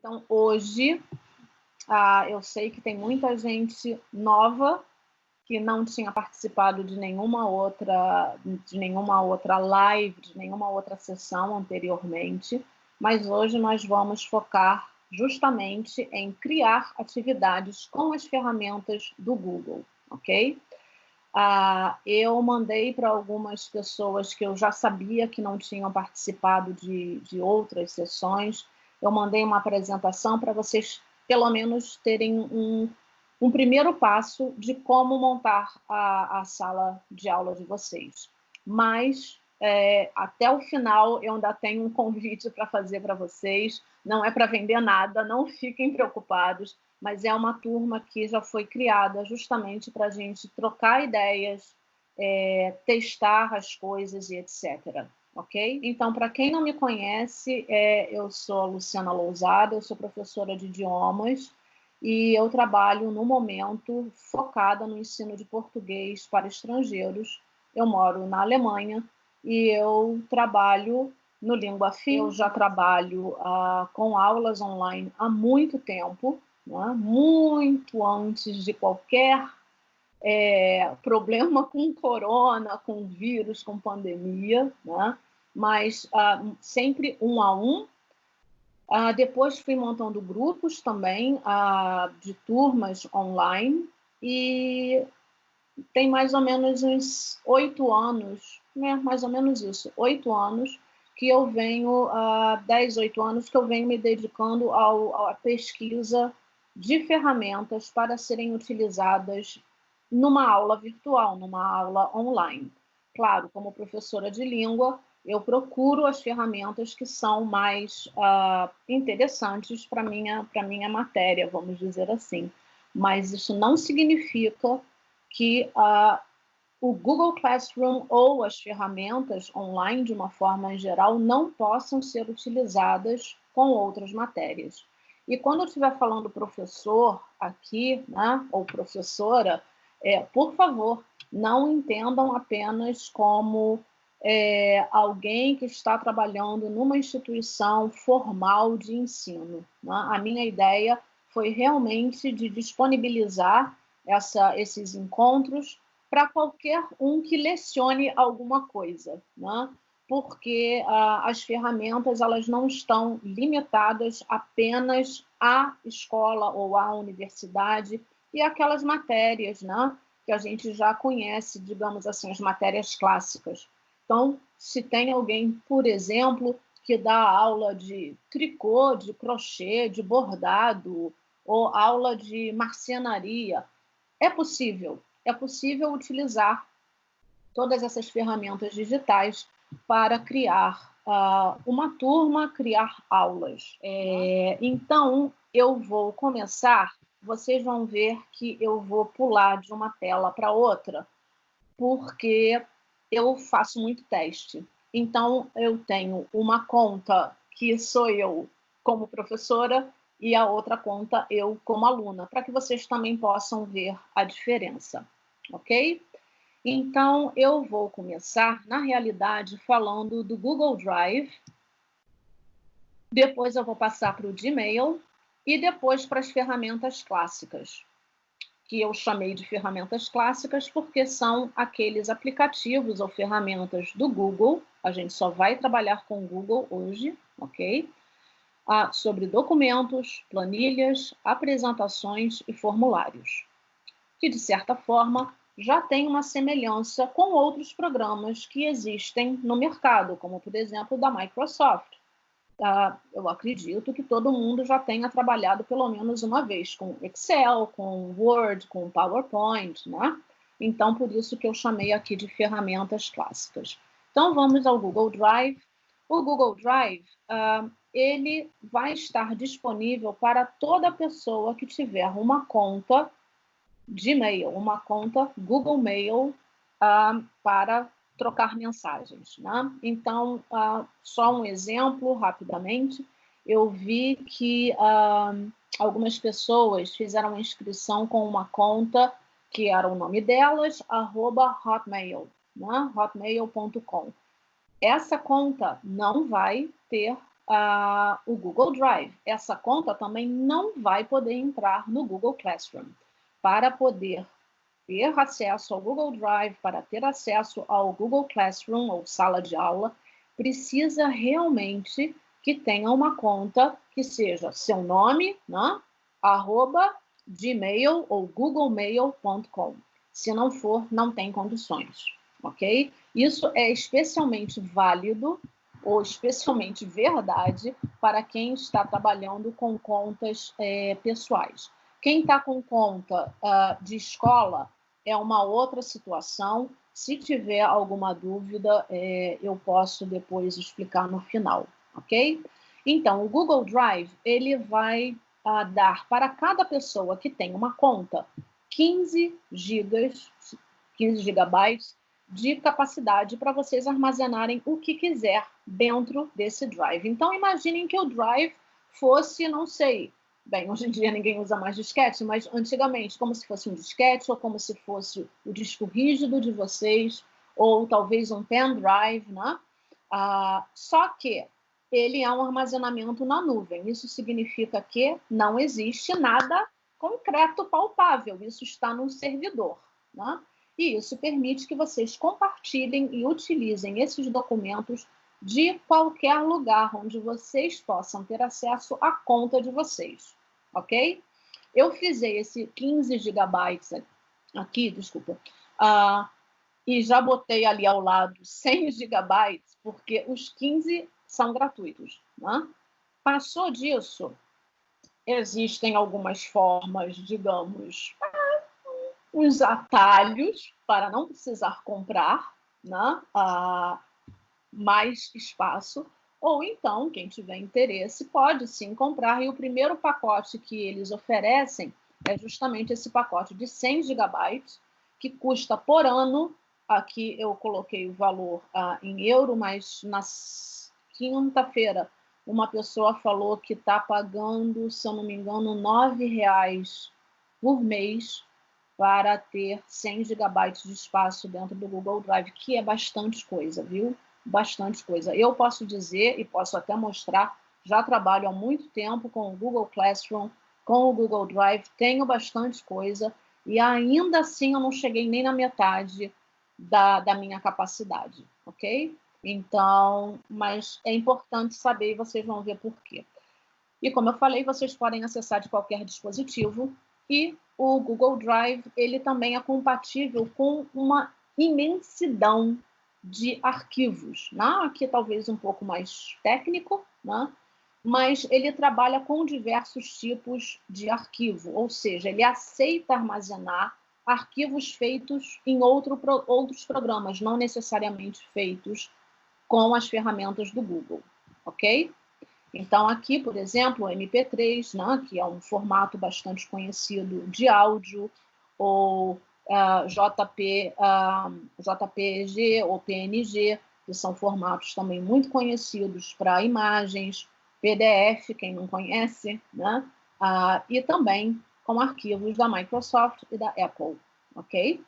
Então, hoje, eu sei que tem muita gente nova que não tinha participado de nenhuma outra live, de nenhuma outra sessão anteriormente, mas hoje nós vamos focar justamente em criar atividades com as ferramentas do Google, ok? Eu mandei para algumas pessoas que eu já sabia que não tinham participado de outras sessões, eu mandei uma apresentação para vocês, pelo menos, terem um primeiro passo de como montar a sala de aula de vocês. Mas, até o final, eu ainda tenho um convite para fazer para vocês. Não é para vender nada, não fiquem preocupados, mas é uma turma que já foi criada justamente para a gente trocar ideias, testar as coisas e etc. Ok? Então, para quem não me conhece, eu sou a Luciana Lousada, eu sou professora de idiomas e eu trabalho, no momento, focada no ensino de português para estrangeiros. Eu moro na Alemanha e eu trabalho no LinguaFin. Eu já trabalho com aulas online há muito tempo, né? Muito antes de qualquer problema com corona, com vírus, com pandemia, né? Mas sempre um a um. Depois fui montando grupos também de turmas online e tem mais ou menos uns 8 anos, né? Mais ou menos isso, 8 anos que eu venho, 10, 8 anos que eu venho me dedicando à pesquisa de ferramentas para serem utilizadas numa aula virtual, numa aula online. Claro, como professora de língua, eu procuro as ferramentas que são mais interessantes para minha matéria, vamos dizer assim. Mas isso não significa que o Google Classroom ou as ferramentas online, de uma forma geral, não possam ser utilizadas com outras matérias. E quando eu estiver falando professor aqui, né, ou professora, por favor, não entendam apenas como alguém que está trabalhando numa instituição formal de ensino, né? A minha ideia foi realmente de disponibilizar esses encontros para qualquer um que lecione alguma coisa, né? Porque as ferramentas elas não estão limitadas apenas à escola ou à universidade e aquelas matérias, né, que a gente já conhece, digamos assim, as matérias clássicas. Então, se tem alguém, por exemplo, que dá aula de tricô, de crochê, de bordado, ou aula de marcenaria, é possível utilizar todas essas ferramentas digitais para criar uma turma, criar aulas. Então, eu vou começar, vocês vão ver que eu vou pular de uma tela para outra, porque eu faço muito teste. Então, eu tenho uma conta que sou eu como professora e a outra conta eu como aluna, para que vocês também possam ver a diferença, ok? Então, eu vou começar, na realidade, falando do Google Drive, depois eu vou passar para o Gmail e depois para as ferramentas clássicas, que eu chamei de ferramentas clássicas porque são aqueles aplicativos ou ferramentas do Google, a gente só vai trabalhar com o Google hoje, ok? Sobre documentos, planilhas, apresentações e formulários, que, de certa forma, já tem uma semelhança com outros programas que existem no mercado, como, por exemplo, da Microsoft. Eu acredito que todo mundo já tenha trabalhado pelo menos uma vez com Excel, com Word, com PowerPoint, né? Então, por isso que eu chamei aqui de ferramentas clássicas. Então, vamos ao Google Drive. O Google Drive, ele vai estar disponível para toda pessoa que tiver uma conta Gmail, uma conta Google Mail para trocar mensagens, né? Então, só um exemplo, rapidamente, eu vi que algumas pessoas fizeram inscrição com uma conta que era o nome delas, @hotmail, né? hotmail.com. Essa conta não vai ter o Google Drive. Essa conta também não vai poder entrar no Google Classroom. Para poder ter acesso ao Google Drive, para ter acesso ao Google Classroom, ou sala de aula, precisa realmente que tenha uma conta que seja seu nome, né? @gmail ou googlemail.com. Se não for, não tem condições, ok? Isso é especialmente válido ou especialmente verdade para quem está trabalhando com contas pessoais. Quem está com conta de escola é uma outra situação. Se tiver alguma dúvida, eu posso depois explicar no final, ok? Então, o Google Drive, ele vai dar para cada pessoa que tem uma conta 15 gigabytes de capacidade para vocês armazenarem o que quiser dentro desse Drive. Então, imaginem que o Drive fosse, não sei, bem, hoje em dia ninguém usa mais disquete, mas antigamente, como se fosse um disquete, ou como se fosse o disco rígido de vocês, ou talvez um pendrive, né? Só que ele é um armazenamento na nuvem. Isso significa que não existe nada concreto, palpável. Isso está num servidor, né? E isso permite que vocês compartilhem e utilizem esses documentos de qualquer lugar onde vocês possam ter acesso à conta de vocês, ok? Eu fiz esse 15 gigabytes aqui, desculpa, e já botei ali ao lado 100 gigabytes, porque os 15 são gratuitos, né? Passou disso, existem algumas formas, digamos, uns atalhos para não precisar comprar, né? Mais espaço, ou então, quem tiver interesse, pode sim comprar, e o primeiro pacote que eles oferecem é justamente esse pacote de 100 gigabytes, que custa por ano, aqui eu coloquei o valor em euro, mas na quinta-feira uma pessoa falou que está pagando, se eu não me engano, R$ 9 por mês para ter 100 gigabytes de espaço dentro do Google Drive, que é bastante coisa, viu? Bastante coisa. Eu posso dizer, e posso até mostrar, já trabalho há muito tempo com o Google Classroom, com o Google Drive, tenho bastante coisa, e ainda assim eu não cheguei nem na metade da minha capacidade, ok? Então, mas é importante saber e vocês vão ver por quê. E como eu falei, vocês podem acessar de qualquer dispositivo, e o Google Drive, ele também é compatível com uma imensidão de arquivos, né? Aqui talvez um pouco mais técnico, né? Mas ele trabalha com diversos tipos de arquivo, ou seja, ele aceita armazenar arquivos feitos em outros programas, não necessariamente feitos com as ferramentas do Google, ok? Então, aqui, por exemplo, o MP3, né, que é um formato bastante conhecido de áudio, ou JPG ou PNG, que são formatos também muito conhecidos para imagens, PDF, quem não conhece, né? E também com arquivos da Microsoft e da Apple, ok?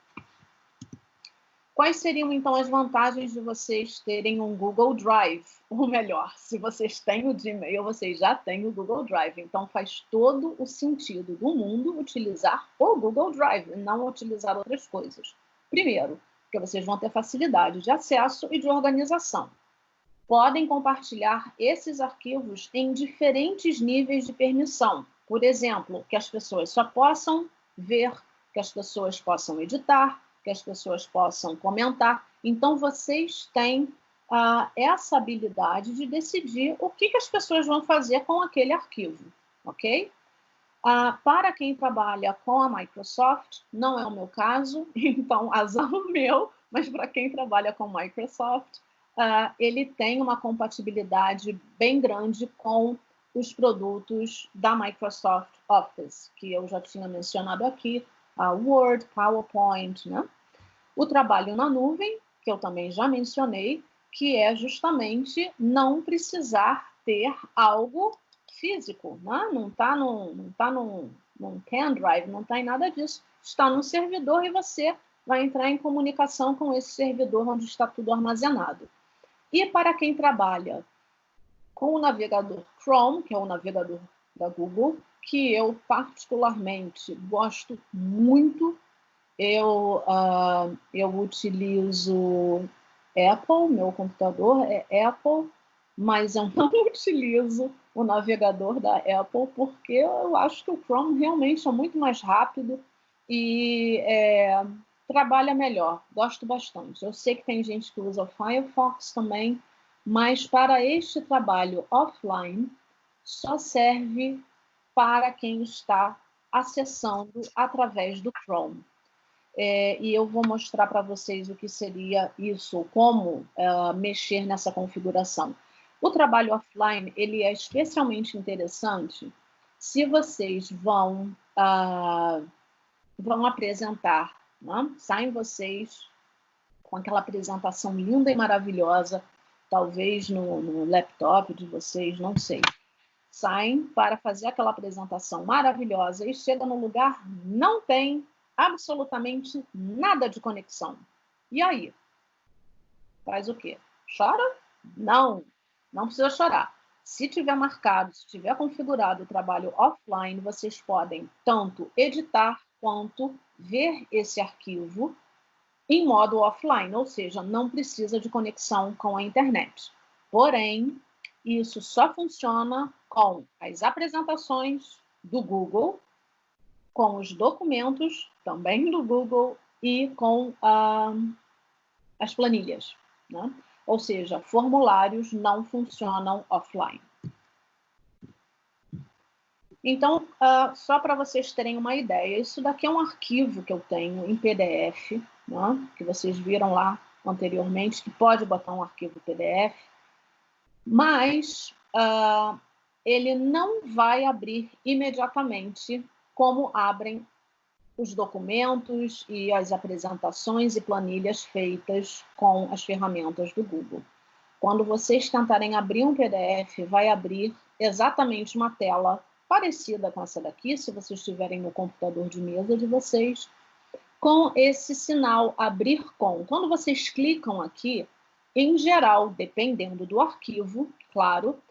Quais seriam, então, as vantagens de vocês terem um Google Drive? Ou melhor, se vocês têm o Gmail, vocês já têm o Google Drive. Então, faz todo o sentido do mundo utilizar o Google Drive, e não utilizar outras coisas. Primeiro, porque vocês vão ter facilidade de acesso e de organização. Podem compartilhar esses arquivos em diferentes níveis de permissão. Por exemplo, que as pessoas só possam ver, que as pessoas possam editar, que as pessoas possam comentar. Então, vocês têm essa habilidade de decidir o que as pessoas vão fazer com aquele arquivo, ok? Para quem trabalha com a Microsoft, não é o meu caso, então azar o meu, mas para quem trabalha com Microsoft, ele tem uma compatibilidade bem grande com os produtos da Microsoft Office, que eu já tinha mencionado aqui, Word, PowerPoint, né? O trabalho na nuvem, que eu também já mencionei, que é justamente não precisar ter algo físico, né? Não está num pendrive, não está em nada disso. Está no servidor e você vai entrar em comunicação com esse servidor onde está tudo armazenado. E para quem trabalha com o navegador Chrome, que é o navegador da Google, que eu particularmente gosto muito. Eu utilizo Apple, meu computador é Apple, mas eu não utilizo o navegador da Apple porque eu acho que o Chrome realmente é muito mais rápido e trabalha melhor. Gosto bastante. Eu sei que tem gente que usa o Firefox também, mas para este trabalho offline só serve para quem está acessando através do Chrome. E eu vou mostrar para vocês o que seria isso, como mexer nessa configuração. O trabalho offline ele é especialmente interessante se vocês vão apresentar, né? Saem vocês com aquela apresentação linda e maravilhosa, talvez no laptop de vocês, não sei. Saem para fazer aquela apresentação maravilhosa e chega no lugar, não tem absolutamente nada de conexão. E aí? Faz o quê? Chora? Não, não precisa chorar. Se tiver marcado, se tiver configurado o trabalho offline, vocês podem tanto editar quanto ver esse arquivo em modo offline, ou seja, não precisa de conexão com a internet. Porém, isso só funciona com as apresentações do Google, com os documentos também do Google e com as planilhas, né? Ou seja, formulários não funcionam offline. Então, só para vocês terem uma ideia, isso daqui é um arquivo que eu tenho em PDF, né? Que vocês viram lá anteriormente, que pode botar um arquivo PDF, mas ele não vai abrir imediatamente como abrem os documentos e as apresentações e planilhas feitas com as ferramentas do Google. Quando vocês tentarem abrir um PDF, vai abrir exatamente uma tela parecida com essa daqui, se vocês estiverem no computador de mesa de vocês, com esse sinal abrir com. Quando vocês clicam aqui, em geral, dependendo do arquivo, claro,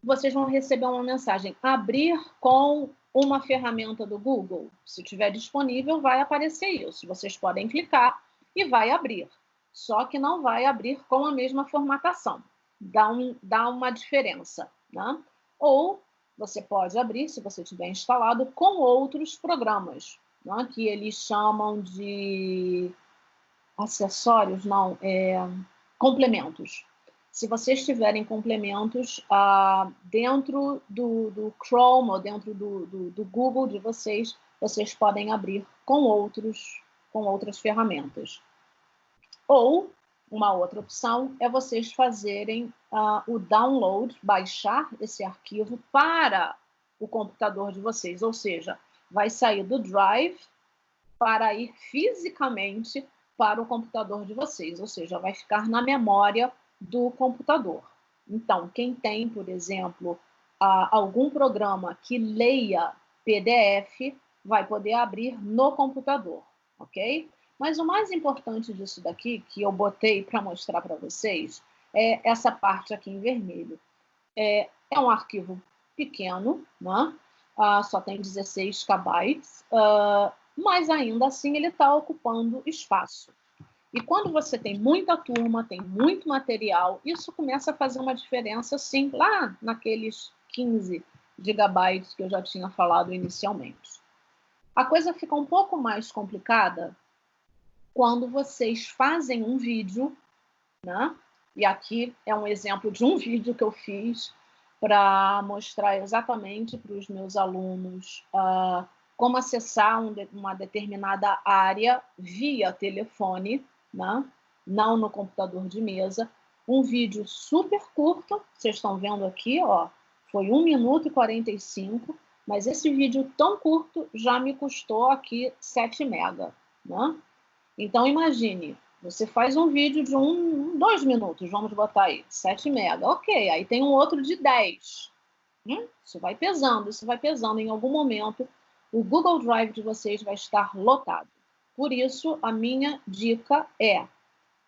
vocês vão receber uma mensagem, abrir com uma ferramenta do Google. Se estiver disponível, vai aparecer isso. Vocês podem clicar e vai abrir. Só que não vai abrir com a mesma formatação. Dá uma diferença, né? Ou você pode abrir, se você tiver instalado, com outros programas, né? Que eles chamam de acessórios, não, complementos. Se vocês tiverem complementos dentro do Chrome ou dentro do Google de vocês, vocês podem abrir com outras ferramentas. Ou, uma outra opção é vocês fazerem o download, baixar esse arquivo para o computador de vocês. Ou seja, vai sair do Drive para ir fisicamente para o computador de vocês. Ou seja, vai ficar na memória do computador. Então, quem tem, por exemplo, algum programa que leia PDF, vai poder abrir no computador, ok? Mas o mais importante disso daqui, que eu botei para mostrar para vocês, é essa parte aqui em vermelho. É um arquivo pequeno, né? Só tem 16 KB, mas ainda assim ele está ocupando espaço. E quando você tem muita turma, tem muito material, isso começa a fazer uma diferença, sim, lá naqueles 15 gigabytes que eu já tinha falado inicialmente. A coisa fica um pouco mais complicada quando vocês fazem um vídeo, né? E aqui é um exemplo de um vídeo que eu fiz para mostrar exatamente para os meus alunos como acessar uma determinada área via telefone, né? Não no computador de mesa. Um vídeo super curto, vocês estão vendo aqui, ó, foi 1 minuto e 45, mas esse vídeo tão curto já me custou aqui 7 mega, né? Então, imagine, você faz um vídeo de 2 minutos, vamos botar aí, 7 mega, ok, aí tem um outro de 10. Isso vai pesando, em algum momento o Google Drive de vocês vai estar lotado. Por isso, a minha dica é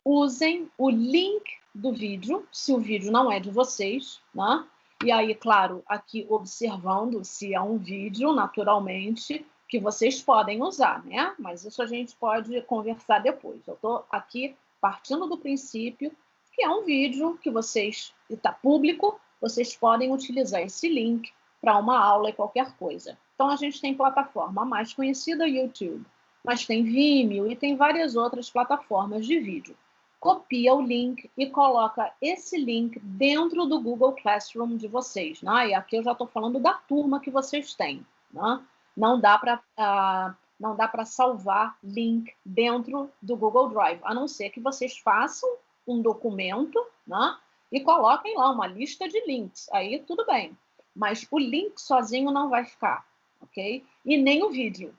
usem o link do vídeo, se o vídeo não é de vocês, né? E aí, claro, aqui observando se é um vídeo, naturalmente, que vocês podem usar, né? Mas isso a gente pode conversar depois. Eu estou aqui partindo do princípio que é um vídeo que vocês, está público, vocês podem utilizar esse link para uma aula e qualquer coisa. Então, a gente tem plataforma mais conhecida, YouTube, mas tem Vimeo e tem várias outras plataformas de vídeo. Copia o link e coloca esse link dentro do Google Classroom de vocês, né? E aqui eu já estou falando da turma que vocês têm, né? Não dá para salvar link dentro do Google Drive, a não ser que vocês façam um documento, né? E coloquem lá uma lista de links, aí tudo bem. Mas o link sozinho não vai ficar, ok? E nem o vídeo.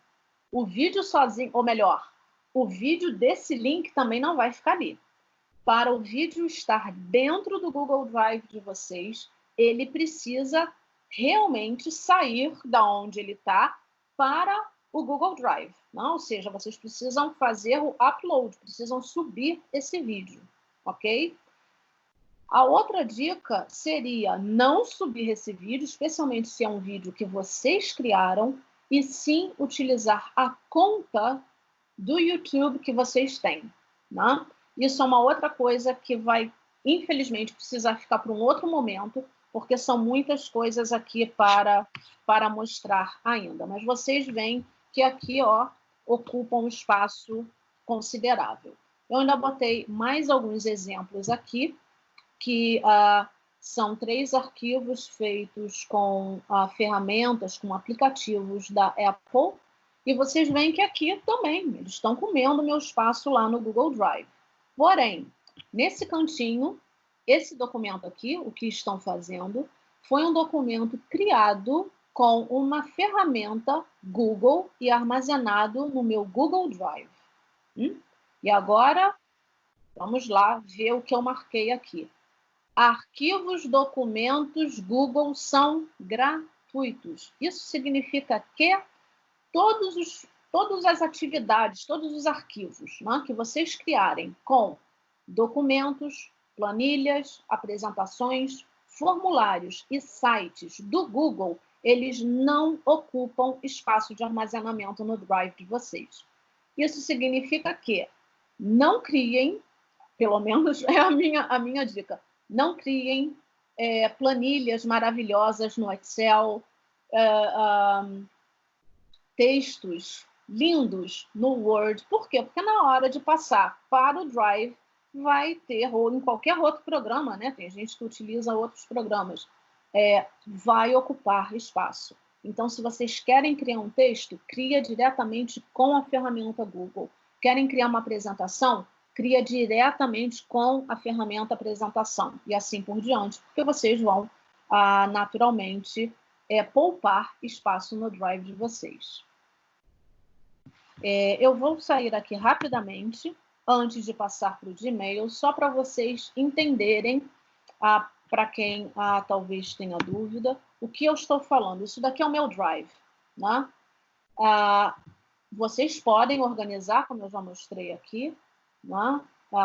O vídeo sozinho, ou melhor, o vídeo desse link também não vai ficar ali. Para o vídeo estar dentro do Google Drive de vocês, ele precisa realmente sair da onde ele está para o Google Drive, não? Ou seja, vocês precisam fazer o upload, precisam subir esse vídeo, ok? A outra dica seria não subir esse vídeo, especialmente se é um vídeo que vocês criaram, e sim utilizar a conta do YouTube que vocês têm, né? Isso é uma outra coisa que vai, infelizmente, precisar ficar para um outro momento, porque são muitas coisas aqui para mostrar ainda. Mas vocês veem que aqui, ó, ocupa um espaço considerável. Eu ainda botei mais alguns exemplos aqui, que são 3 arquivos feitos com ferramentas, com aplicativos da Apple, e vocês veem que aqui também, eles estão comendo meu espaço lá no Google Drive. Porém, nesse cantinho, esse documento aqui, o que estão fazendo, foi um documento criado com uma ferramenta Google e armazenado no meu Google Drive. E agora, vamos lá ver o que eu marquei aqui. Arquivos, documentos Google são gratuitos. Isso significa que todas as atividades, todos os arquivos, né, que vocês criarem com documentos, planilhas, apresentações, formulários e sites do Google, eles não ocupam espaço de armazenamento no Drive de vocês. Isso significa que não criem, pelo menos é a minha dica, não criem planilhas maravilhosas no Excel, textos lindos no Word. Por quê? Porque na hora de passar para o Drive, vai ter, ou em qualquer outro programa, né? Tem gente que utiliza outros programas, vai ocupar espaço. Então, se vocês querem criar um texto, cria diretamente com a ferramenta Google. Querem criar uma apresentação? Cria diretamente com a ferramenta apresentação. E assim por diante, porque vocês vão, naturalmente, poupar espaço no Drive de vocês. Eu vou sair aqui rapidamente, antes de passar para o Gmail, só para vocês entenderem, para quem talvez tenha dúvida, o que eu estou falando. Isso daqui é o meu Drive, né? Vocês podem organizar, como eu já mostrei aqui, né?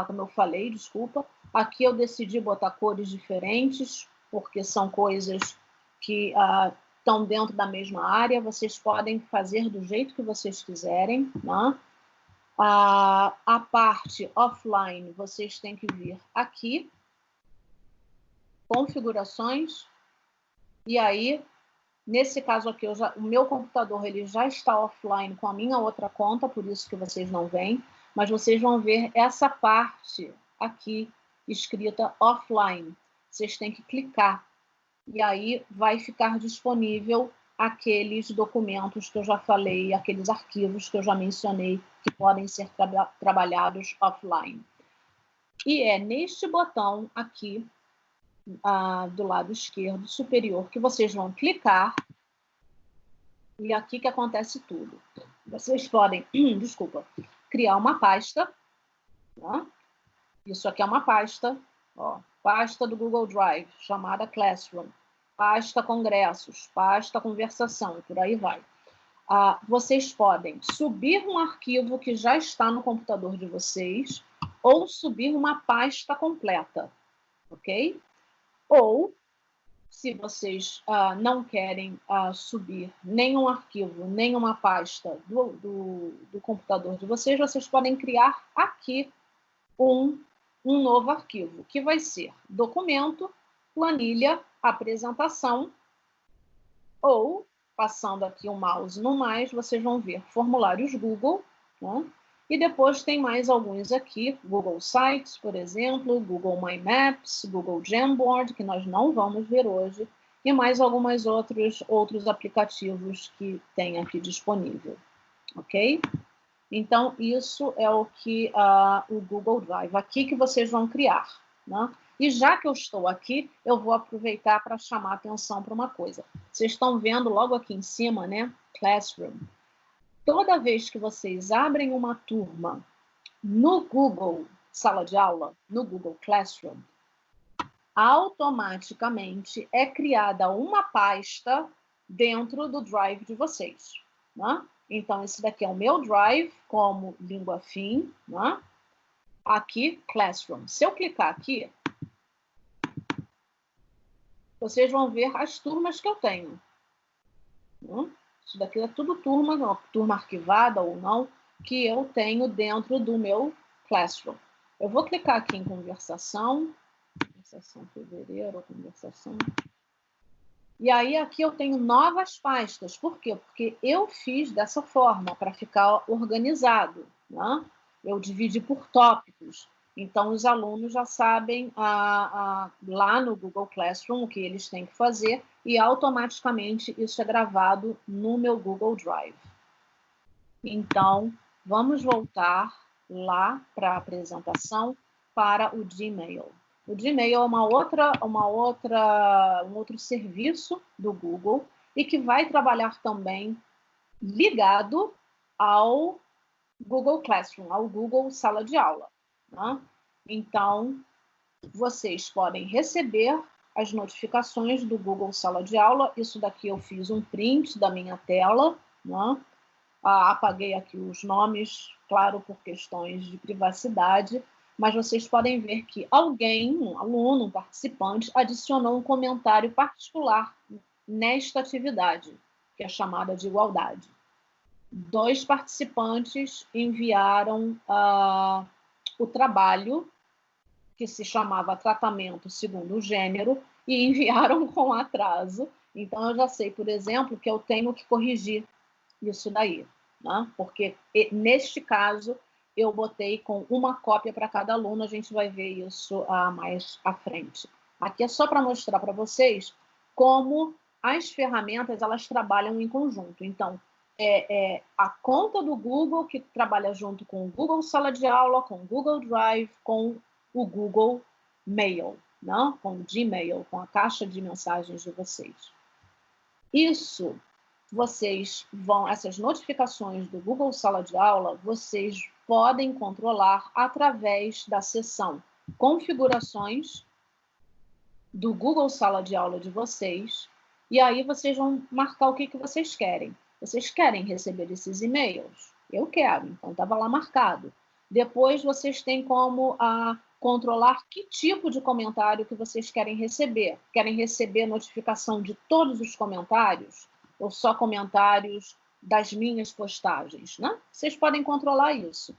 Como eu falei, desculpa. Aqui eu decidi botar cores diferentes, porque são coisas que estão dentro da mesma área. Vocês podem fazer do jeito que vocês quiserem, né? A parte offline, vocês têm que vir aqui, configurações, e aí, nesse caso aqui, o meu computador ele já está offline com a minha outra conta, por isso que vocês não veem, mas vocês vão ver essa parte aqui escrita offline. Vocês têm que clicar, e aí vai ficar disponível aqueles documentos que eu já falei, aqueles arquivos que eu já mencionei, que podem ser trabalhados offline. E é neste botão aqui, do lado esquerdo superior, que vocês vão clicar, e aqui que acontece tudo. Vocês podem, desculpa, criar uma pasta, né? Isso aqui é uma pasta, ó, pasta do Google Drive, chamada Classroom, pasta congressos, pasta conversação, por aí vai. Vocês podem subir um arquivo que já está no computador de vocês, ou subir uma pasta completa, ok? Ou, se vocês não querem subir nenhum arquivo, nenhuma pasta do computador de vocês, vocês podem criar aqui um novo arquivo, que vai ser documento, planilha, apresentação, ou, passando aqui o mouse no mais, vocês vão ver formulários Google, né? E depois tem mais alguns aqui, Google Sites, por exemplo, Google My Maps, Google Jamboard, que nós não vamos ver hoje, e mais alguns outros aplicativos que tem aqui disponível, ok? Então, isso é o que o Google Drive, aqui que vocês vão criar, né? E já que eu estou aqui, eu vou aproveitar para chamar a atenção para uma coisa. Vocês estão vendo logo aqui em cima, né? Classroom. Toda vez que vocês abrem uma turma no Google Sala de Aula, no Google Classroom, automaticamente é criada uma pasta dentro do Drive de vocês, né? Então, esse daqui é o meu Drive como língua fim, né? Aqui, Classroom. Se eu clicar aqui, vocês vão ver as turmas que eu tenho. Isso daqui é tudo turma arquivada ou não, que eu tenho dentro do meu Classroom. Eu vou clicar aqui em conversação fevereiro, conversação. E aí aqui eu tenho novas pastas. Por quê? Porque eu fiz dessa forma, para ficar organizado, né? Eu dividi por tópicos. Então, os alunos já sabem lá no Google Classroom o que eles têm que fazer e automaticamente isso é gravado no meu Google Drive. Então, vamos voltar lá para a apresentação para o Gmail. O Gmail é um outro serviço do Google e que vai trabalhar também ligado ao Google Classroom, ao Google Sala de Aula, né? Então, vocês podem receber as notificações do Google Sala de Aula. Isso daqui eu fiz um print da minha tela, né? Apaguei aqui os nomes, claro, por questões de privacidade, mas vocês podem ver que alguém, um aluno, um participante, adicionou um comentário particular nesta atividade, que é chamada de igualdade. 2 participantes enviaram o trabalho, que se chamava tratamento segundo o gênero, e enviaram com atraso. Então, eu já sei, por exemplo, que eu tenho que corrigir isso daí, né? Porque neste caso eu botei com uma cópia para cada aluno, a gente vai ver isso mais à frente. Aqui é só para mostrar para vocês como as ferramentas elas trabalham em conjunto. Então, a conta do Google que trabalha junto com o Google Sala de Aula, com o Google Drive, com o Google Mail, né? Com o Gmail, com a caixa de mensagens de vocês. Isso essas notificações do Google Sala de Aula, vocês podem controlar através da seção Configurações do Google Sala de Aula de vocês, e aí vocês vão marcar o que vocês querem. Vocês querem receber esses e-mails? Eu quero, então estava lá marcado. Depois vocês têm como controlar que tipo de comentário que vocês querem receber. Querem receber notificação de todos os comentários? Ou só comentários das minhas postagens, né? Vocês podem controlar isso.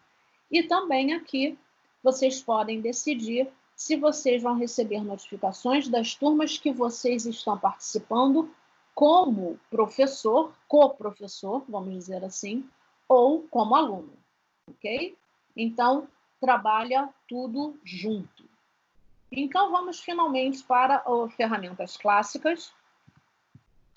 E também aqui vocês podem decidir se vocês vão receber notificações das turmas que vocês estão participando como professor, co-professor, vamos dizer assim, ou como aluno, ok? Então, trabalha tudo junto. Então, vamos finalmente para as ferramentas clássicas,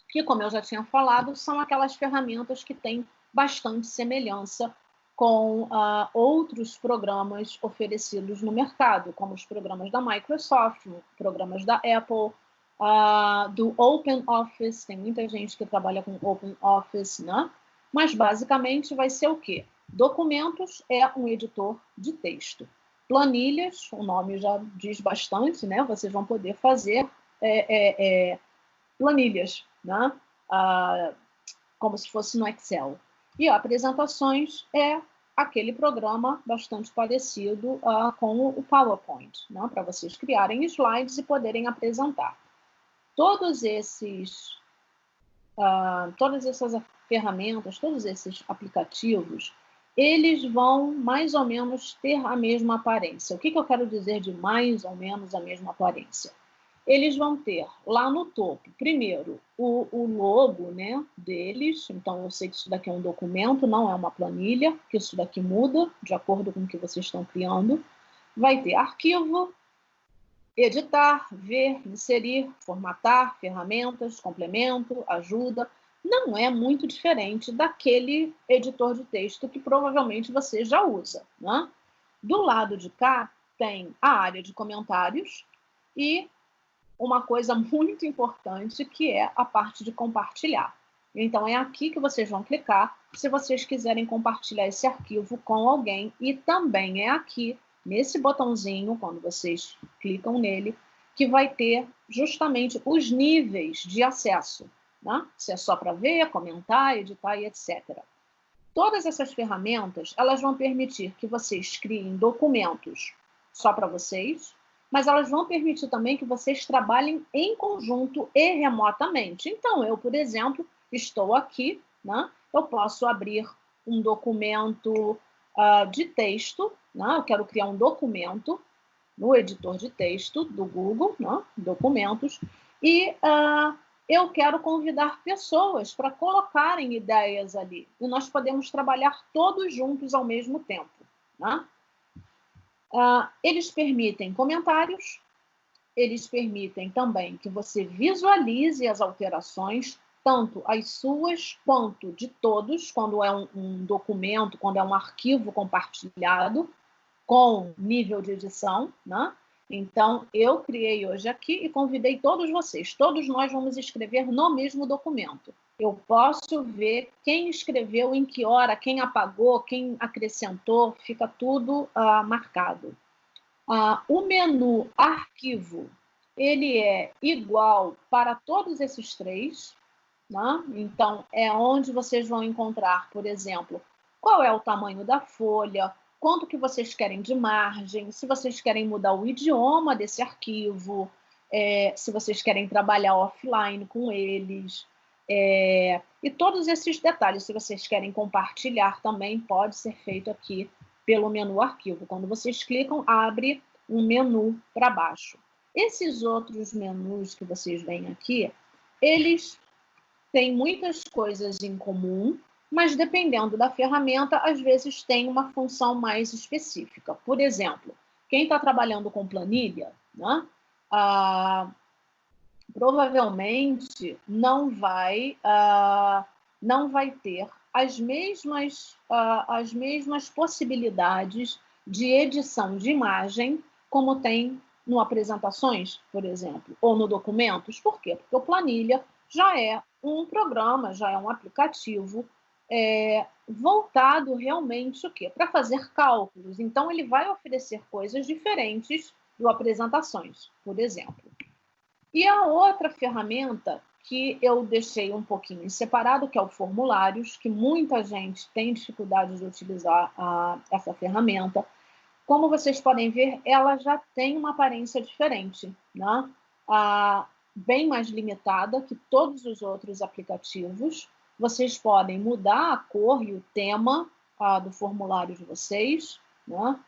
que, como eu já tinha falado, são aquelas ferramentas que têm bastante semelhança com outros programas oferecidos no mercado, como os programas da Microsoft, programas da Apple, do OpenOffice, tem muita gente que trabalha com OpenOffice, né? Mas, basicamente, vai ser o quê? Documentos é um editor de texto. Planilhas, o nome já diz bastante, né? Vocês vão poder fazer planilhas, né? Como se fosse no Excel. E apresentações é aquele programa bastante parecido com o PowerPoint, né, para vocês criarem slides e poderem apresentar. Todas essas ferramentas, todos esses aplicativos, eles vão mais ou menos ter a mesma aparência. O que eu quero dizer de mais ou menos a mesma aparência? Eles vão ter lá no topo, primeiro, o logo, né, deles. Então, eu sei que isso daqui é um documento, não é uma planilha, que isso daqui muda de acordo com o que vocês estão criando. Vai ter arquivo, editar, ver, inserir, formatar, ferramentas, complemento, ajuda. Não é muito diferente daquele editor de texto que provavelmente você já usa, né? Do lado de cá tem a área de comentários e uma coisa muito importante que é a parte de compartilhar. Então, é aqui que vocês vão clicar se vocês quiserem compartilhar esse arquivo com alguém, e também é aqui, nesse botãozinho, quando vocês clicam nele, que vai ter justamente os níveis de acesso, né? Se é só para ver, comentar, editar e etc. Todas essas ferramentas, elas vão permitir que vocês criem documentos só para vocês, mas elas vão permitir também que vocês trabalhem em conjunto e remotamente. Então, eu, por exemplo, estou aqui, né? Eu posso abrir um documento de texto, né? Eu quero criar um documento no editor de texto do Google, né? Documentos, e eu quero convidar pessoas para colocarem ideias ali, e nós podemos trabalhar todos juntos ao mesmo tempo, né? Eles permitem comentários, eles permitem também que você visualize as alterações, tanto as suas quanto de todos, quando é um documento, quando é um arquivo compartilhado, com nível de edição, né? Então, eu criei hoje aqui e convidei todos vocês. Todos nós vamos escrever no mesmo documento. Eu posso ver quem escreveu, em que hora, quem apagou, quem acrescentou, fica tudo marcado. O menu arquivo, ele é igual para todos esses três, né? Então, é onde vocês vão encontrar, por exemplo, qual é o tamanho da folha, quanto que vocês querem de margem, se vocês querem mudar o idioma desse arquivo, se vocês querem trabalhar offline com eles, e todos esses detalhes, se vocês querem compartilhar também, pode ser feito aqui pelo menu arquivo. Quando vocês clicam, abre um menu para baixo. Esses outros menus que vocês veem aqui, eles têm muitas coisas em comum, mas dependendo da ferramenta, às vezes tem uma função mais específica. Por exemplo, quem está trabalhando com planilha, né, provavelmente não vai ter as mesmas possibilidades de edição de imagem como tem no Apresentações, por exemplo, ou no Documentos. Por quê? Porque o Planilha já é um programa, já é um aplicativo voltado realmente o quê? Para fazer cálculos. Então, ele vai oferecer coisas diferentes do Apresentações, por exemplo. E a outra ferramenta que eu deixei um pouquinho separado, que é o Formulários, que muita gente tem dificuldade de utilizar essa ferramenta. Como vocês podem ver, ela já tem uma aparência diferente, né? Bem mais limitada que todos os outros aplicativos. Vocês podem mudar a cor e o tema do formulário de vocês, né?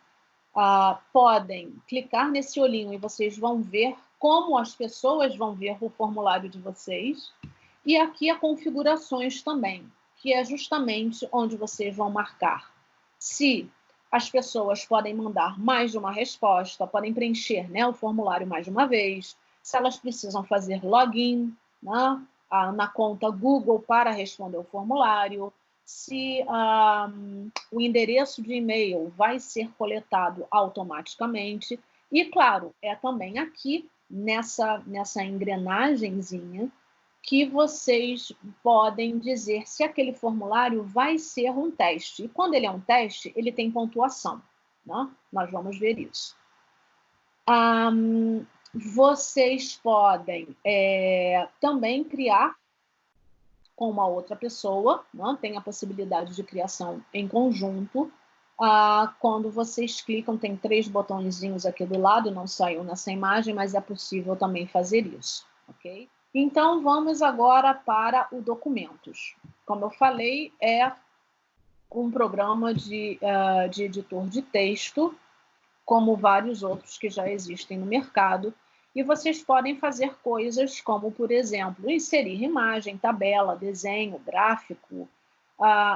Podem clicar nesse olhinho e vocês vão ver como as pessoas vão ver o formulário de vocês. E aqui há configurações também, que é justamente onde vocês vão marcar se as pessoas podem mandar mais de uma resposta, podem preencher, né, o formulário mais de uma vez, se elas precisam fazer login, né, na conta Google para responder o formulário, se o endereço de e-mail vai ser coletado automaticamente. E, claro, é também aqui, nessa engrenagemzinha, que vocês podem dizer se aquele formulário vai ser um teste. E quando ele é um teste, ele tem pontuação, né? Nós vamos ver isso. Vocês podem também criar com uma outra pessoa, né? Tem a possibilidade de criação em conjunto. Quando vocês clicam, tem 3 botõezinhos aqui do lado, não saiu nessa imagem, mas é possível também fazer isso, ok? Então, vamos agora para o Documentos. Como eu falei, é um programa de editor de texto, como vários outros que já existem no mercado, e vocês podem fazer coisas como, por exemplo, inserir imagem, tabela, desenho, gráfico,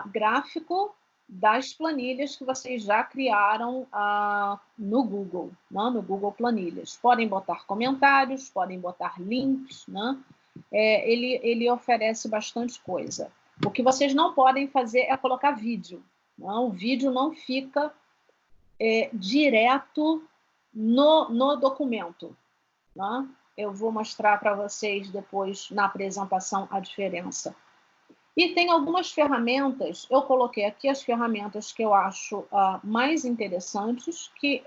gráfico das planilhas que vocês já criaram no Google, né? No Google Planilhas. Podem botar comentários, podem botar links, né? Ele oferece bastante coisa. O que vocês não podem fazer é colocar vídeo. Não? O vídeo não fica direto no documento. Né? Eu vou mostrar para vocês depois na apresentação a diferença. E tem algumas ferramentas, eu coloquei aqui as ferramentas que eu acho mais interessantes, que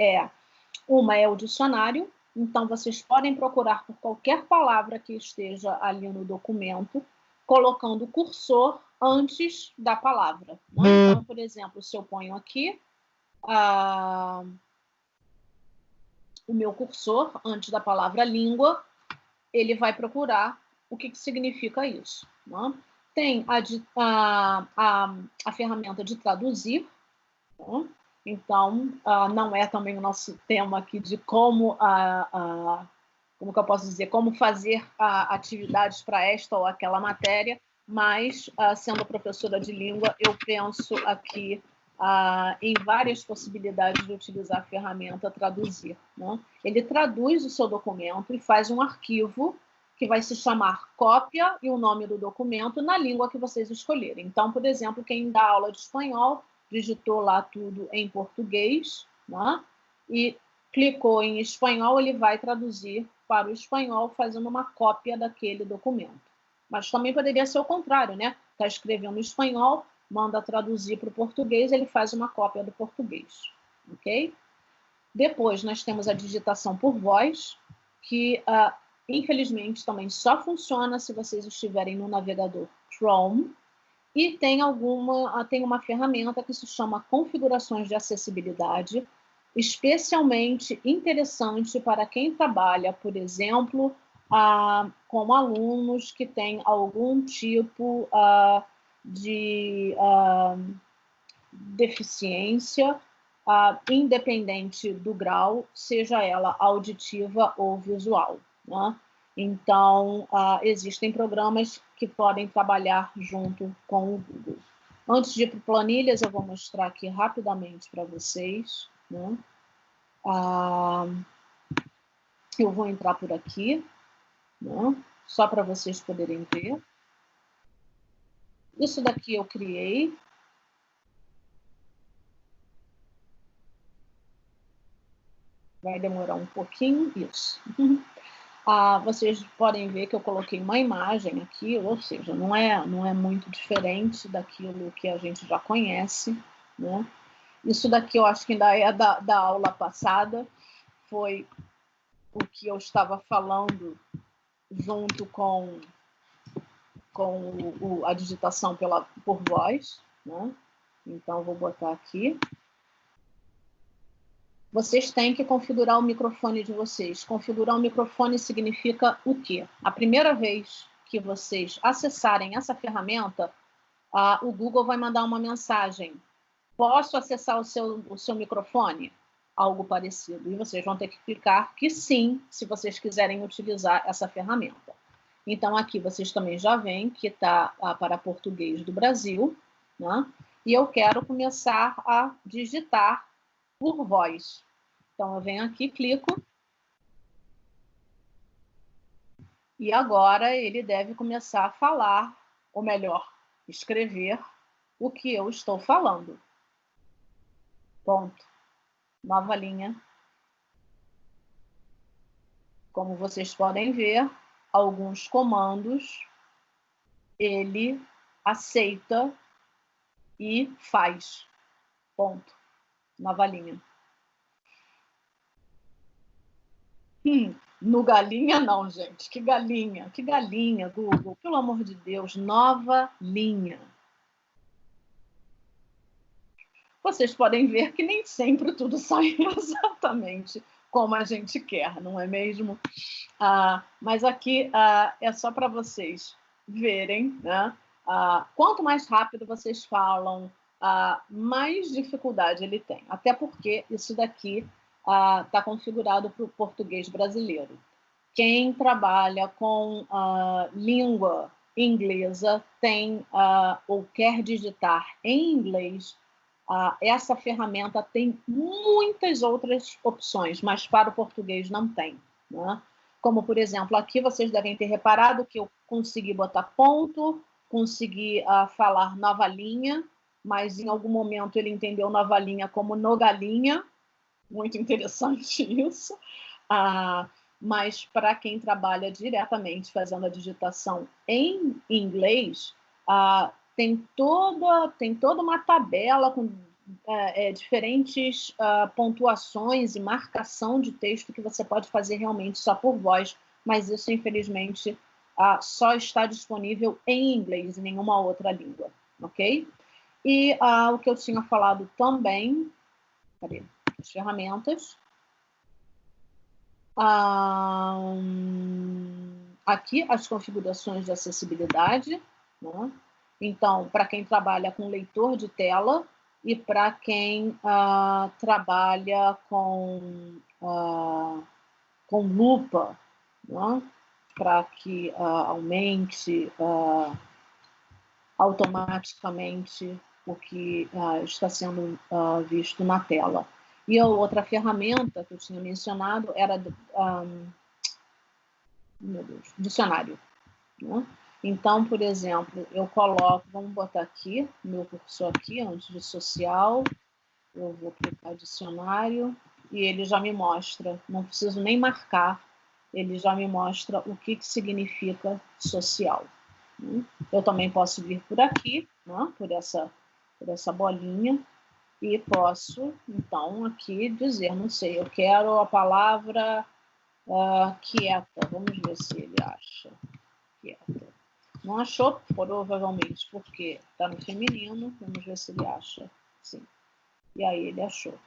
uma é o dicionário, então vocês podem procurar por qualquer palavra que esteja ali no documento, colocando o cursor antes da palavra. Né? Então, por exemplo, se eu ponho aqui o meu cursor antes da palavra língua, ele vai procurar o que significa isso. Né? Tem a ferramenta de traduzir, né? Então, não é também o nosso tema aqui de como que eu posso dizer, como fazer atividades para esta ou aquela matéria, mas, sendo professora de língua, eu penso aqui em várias possibilidades de utilizar a ferramenta traduzir. Né? Ele traduz o seu documento e faz um arquivo que vai se chamar cópia e o nome do documento na língua que vocês escolherem. Então, por exemplo, quem dá aula de espanhol, digitou lá tudo em português, né? E clicou em espanhol, ele vai traduzir para o espanhol, fazendo uma cópia daquele documento. Mas também poderia ser o contrário, né? Está escrevendo em espanhol, manda traduzir para o português, ele faz uma cópia do português, ok? Depois, nós temos a digitação por voz, que, infelizmente, também só funciona se vocês estiverem no navegador Chrome, e tem uma ferramenta que se chama Configurações de Acessibilidade, especialmente interessante para quem trabalha, por exemplo, com alunos que têm algum tipo de deficiência, independente do grau, seja ela auditiva ou visual. Né? Então, existem programas que podem trabalhar junto com o Google. Antes de ir para planilhas, eu vou mostrar aqui rapidamente para vocês. Né? Eu vou entrar por aqui, né? Só para vocês poderem ver. Isso daqui eu criei. Vai demorar um pouquinho, isso. Vocês podem ver que eu coloquei uma imagem aqui, ou seja, não é muito diferente daquilo que a gente já conhece. Né? Isso daqui eu acho que ainda é da aula passada, foi o que eu estava falando junto com a digitação por voz. Né? Então, vou botar aqui. Vocês têm que configurar o microfone de vocês. Configurar o microfone significa o quê? A primeira vez que vocês acessarem essa ferramenta, o Google vai mandar uma mensagem. Posso acessar o seu microfone? Algo parecido. E vocês vão ter que clicar que sim, se vocês quiserem utilizar essa ferramenta. Então, aqui vocês também já veem que está para português do Brasil, né? E eu quero começar a digitar por voz. Então, eu venho aqui, clico. E agora ele deve começar a falar, ou melhor, escrever o que eu estou falando. Ponto. Nova linha. Como vocês podem ver, alguns comandos ele aceita e faz. Ponto. Nova linha. No galinha não, gente. Que galinha? Que galinha, Google? Pelo amor de Deus, nova linha. vocês podem ver que nem sempre tudo sai exatamente como a gente quer, não é mesmo? Mas aqui é só para vocês verem, né? Quanto mais rápido vocês falam, mais dificuldade ele tem. Até porque isso daqui está configurado para o português brasileiro. Quem trabalha com língua inglesa tem ou quer digitar em inglês, essa ferramenta tem muitas outras opções, mas para o português não tem, né? Como, por exemplo, aqui vocês devem ter reparado que eu consegui botar ponto, consegui falar nova linha, mas em algum momento ele entendeu nova linha como nogalinha. Muito interessante isso. Mas para quem trabalha diretamente fazendo a digitação em inglês, tem toda uma tabela com diferentes pontuações e marcação de texto que você pode fazer realmente só por voz, mas isso, infelizmente, só está disponível em inglês, em nenhuma outra língua, ok? E o que eu tinha falado também, cadê? As ferramentas. Aqui, as configurações de acessibilidade, né? Então, para quem trabalha com leitor de tela e para quem trabalha com lupa, né? Para que aumente automaticamente o que está sendo visto na tela. E a outra ferramenta que eu tinha mencionado era meu Deus, dicionário, né? Então, por exemplo, eu coloco, vamos botar aqui, meu cursor aqui, antes de social, eu vou clicar dicionário, e ele já me mostra, não preciso nem marcar, ele já me mostra o que significa social. Eu também posso vir por aqui, né, por essa bolinha, e posso, então, aqui dizer, não sei, eu quero a palavra quieta. Vamos ver se ele acha quieta. Não achou, provavelmente, porque está no feminino. Vamos ver se ele acha. Sim. E aí ele achou.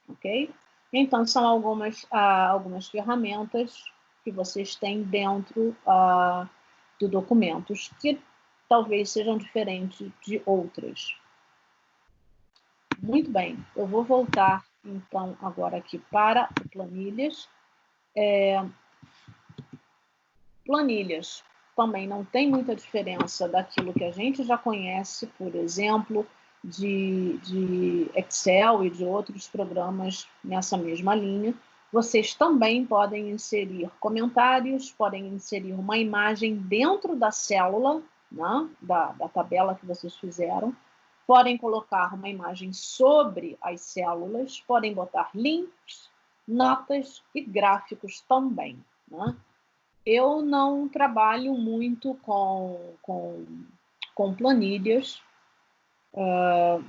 Ok? Então, são algumas ferramentas que vocês têm dentro do documentos, que talvez sejam diferentes de outras. Muito bem, eu vou voltar, então, agora aqui para o planilhas. Planilhas também não tem muita diferença daquilo que a gente já conhece, por exemplo, de Excel e de outros programas nessa mesma linha. Vocês também podem inserir comentários, podem inserir uma imagem dentro da célula, né, da tabela que vocês fizeram, podem colocar uma imagem sobre as células, podem botar links, notas e gráficos também, né? Eu não trabalho muito com planilhas,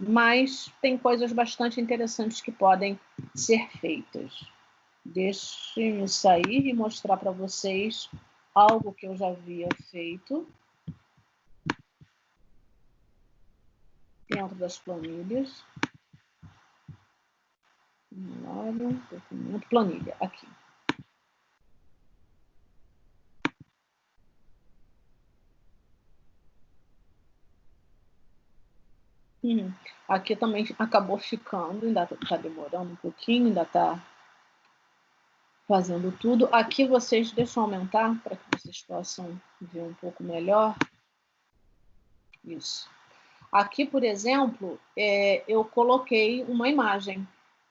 mas tem coisas bastante interessantes que podem ser feitas. Deixe-me sair e mostrar para vocês algo que eu já havia feito dentro das planilhas. Documento, planilha, aqui. Aqui também acabou ficando, ainda está demorando um pouquinho, ainda está fazendo tudo. Aqui vocês, deixa eu aumentar para que vocês possam ver um pouco melhor. Isso. Aqui, por exemplo, eu coloquei uma imagem,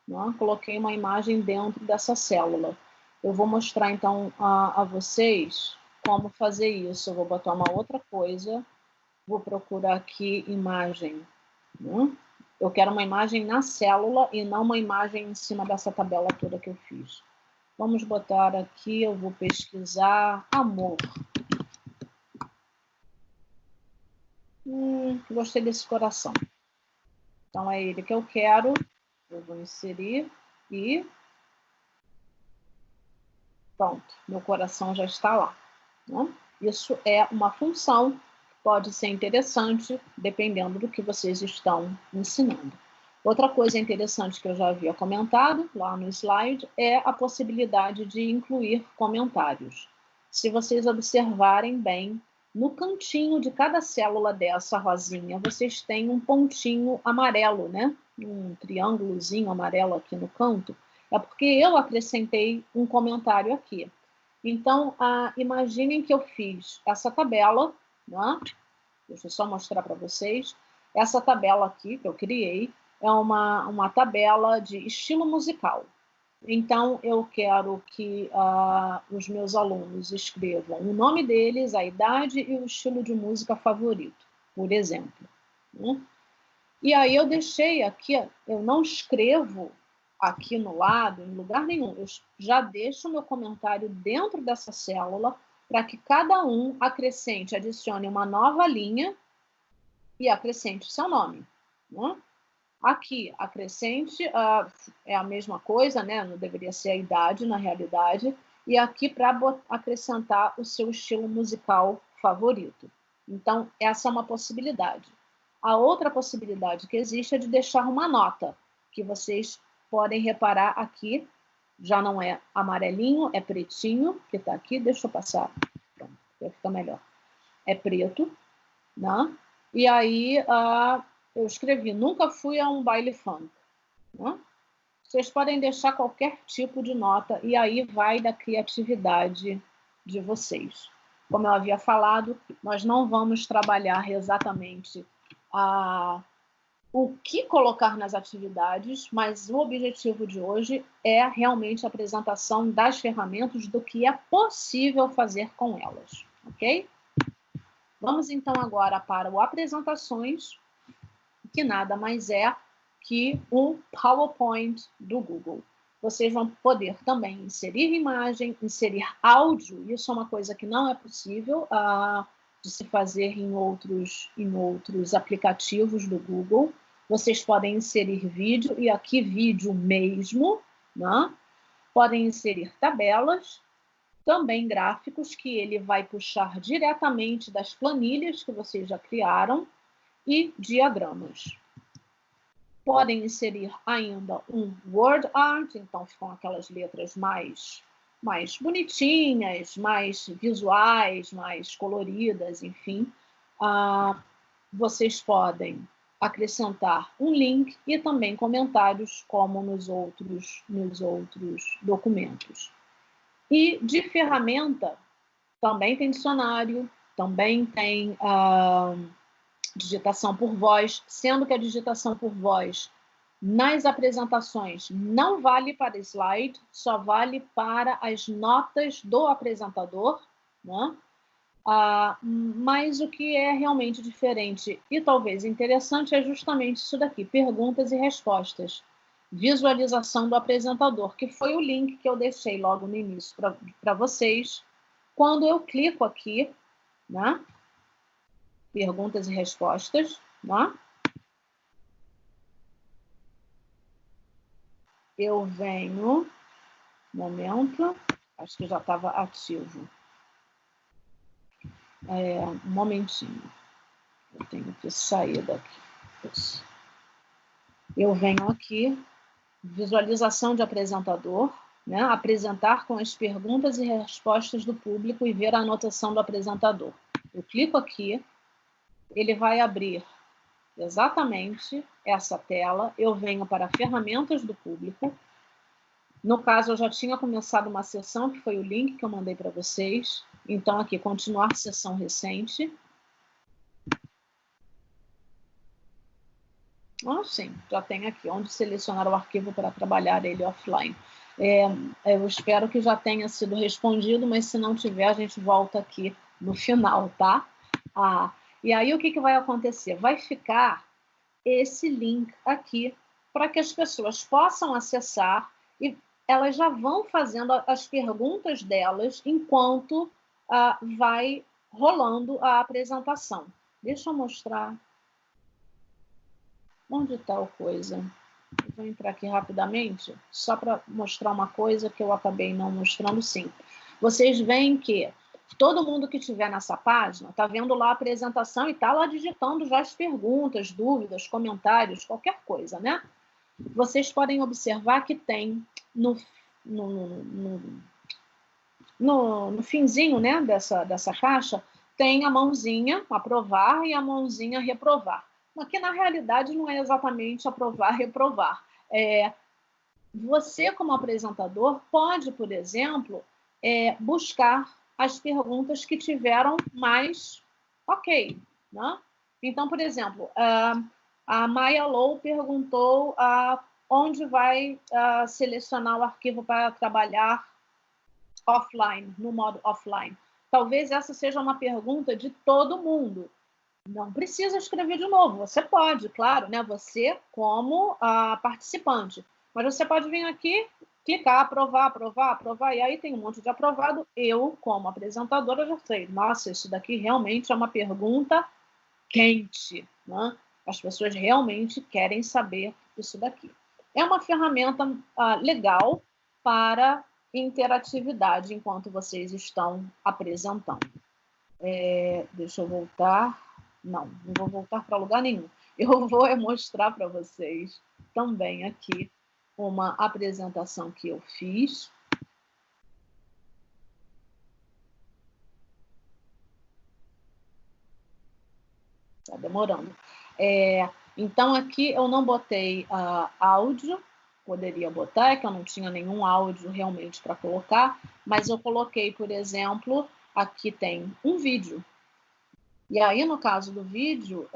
né? Coloquei uma imagem dentro dessa célula. Eu vou mostrar, então, a vocês como fazer isso. Eu vou botar uma outra coisa, vou procurar aqui imagem, né? Eu quero uma imagem na célula e não uma imagem em cima dessa tabela toda que eu fiz. Vamos botar aqui, eu vou pesquisar amor. Gostei desse coração. Então, é ele que eu quero. Eu vou inserir e pronto, meu coração já está lá, né? Isso é uma função que pode ser interessante, dependendo do que vocês estão ensinando. Outra coisa interessante que eu já havia comentado lá no slide é a possibilidade de incluir comentários. Se vocês observarem bem, no cantinho de cada célula dessa rosinha, vocês têm um pontinho amarelo, né? Um triângulozinho amarelo aqui no canto. É porque eu acrescentei um comentário aqui. Então, imaginem que eu fiz essa tabela, né? Deixa eu só mostrar para vocês. Essa tabela aqui que eu criei é uma tabela de estilo musical. Então, eu quero que os meus alunos escrevam o nome deles, a idade e o estilo de música favorito, por exemplo. Né? E aí eu deixei aqui, eu não escrevo aqui no lado, em lugar nenhum, eu já deixo o meu comentário dentro dessa célula para que cada um acrescente, adicione uma nova linha e acrescente o seu nome. Né? Aqui, acrescente é a mesma coisa, né? Não deveria ser a idade, na realidade. E aqui, para acrescentar o seu estilo musical favorito. Então, essa é uma possibilidade. A outra possibilidade que existe é de deixar uma nota, que vocês podem reparar aqui. Já não é amarelinho, é pretinho, que está aqui. Deixa eu passar, pronto, vai ficar melhor. É preto, né? E aí, eu escrevi, nunca fui a um baile funk. Né? Vocês podem deixar qualquer tipo de nota, e aí vai da criatividade de vocês. Como eu havia falado, nós não vamos trabalhar exatamente o que colocar nas atividades, mas o objetivo de hoje é realmente a apresentação das ferramentas, do que é possível fazer com elas, ok? Vamos então agora para o apresentações, que nada mais é que o PowerPoint do Google. Vocês vão poder também inserir imagem, inserir áudio, isso é uma coisa que não é possível de se fazer em outros aplicativos do Google. Vocês podem inserir vídeo, e aqui vídeo mesmo, né? Podem inserir tabelas, também gráficos, que ele vai puxar diretamente das planilhas que vocês já criaram, e diagramas. Podem inserir ainda um word art, então ficam aquelas letras mais bonitinhas, mais visuais, mais coloridas, enfim. Vocês podem acrescentar um link e também comentários, como nos outros documentos. E de ferramenta, também tem dicionário, também tem digitação por voz, sendo que a digitação por voz nas apresentações não vale para slide, só vale para as notas do apresentador, né? Mas o que é realmente diferente e talvez interessante é justamente isso daqui, perguntas e respostas. Visualização do apresentador, que foi o link que eu deixei logo no início para vocês. Quando eu clico aqui, né? Perguntas e respostas, né? Eu venho, momento, acho que já estava ativo. Um momentinho, eu tenho que sair daqui. Isso. Eu venho aqui, visualização de apresentador, né? Apresentar com as perguntas e respostas do público e ver a anotação do apresentador. Eu clico aqui, ele vai abrir exatamente essa tela. Eu venho para ferramentas do público. No caso, eu já tinha começado uma sessão, que foi o link que eu mandei para vocês. Então, aqui, continuar sessão recente. Sim, já tem aqui, onde selecionar o arquivo para trabalhar ele offline. Eu espero que já tenha sido respondido, mas se não tiver, a gente volta aqui no final, tá? E aí, o que vai acontecer? Vai ficar esse link aqui para que as pessoas possam acessar e elas já vão fazendo as perguntas delas enquanto vai rolando a apresentação. Deixa eu mostrar. Onde está a coisa? Eu vou entrar aqui rapidamente, só para mostrar uma coisa que eu acabei não mostrando, sim. Vocês veem que Todo mundo que estiver nessa página está vendo lá a apresentação e está lá digitando já as perguntas, dúvidas, comentários, qualquer coisa, né? Vocês podem observar que tem no finzinho, né, dessa caixa, tem a mãozinha aprovar e a mãozinha reprovar. Aqui, na realidade, não é exatamente aprovar, reprovar. Você, como apresentador, pode, por exemplo, buscar as perguntas que tiveram mais ok, né? Então, por exemplo, a Maya Low perguntou onde vai selecionar o arquivo para trabalhar offline, no modo offline. Talvez essa seja uma pergunta de todo mundo. Não precisa escrever de novo. Você pode, claro, né? Você como participante. Mas você pode vir aqui, clicar, aprovar, aprovar, aprovar, e aí tem um monte de aprovado. Eu, como apresentadora, já sei. Nossa, isso daqui realmente é uma pergunta quente, né? As pessoas realmente querem saber isso daqui. É uma ferramenta legal para interatividade enquanto vocês estão apresentando. Deixa eu voltar. Não vou voltar para lugar nenhum. Eu vou mostrar para vocês também aqui uma apresentação que eu fiz. Está demorando. Então, aqui eu não botei áudio, poderia botar, que eu não tinha nenhum áudio realmente para colocar, mas eu coloquei, por exemplo, aqui tem um vídeo. E aí, no caso do vídeo,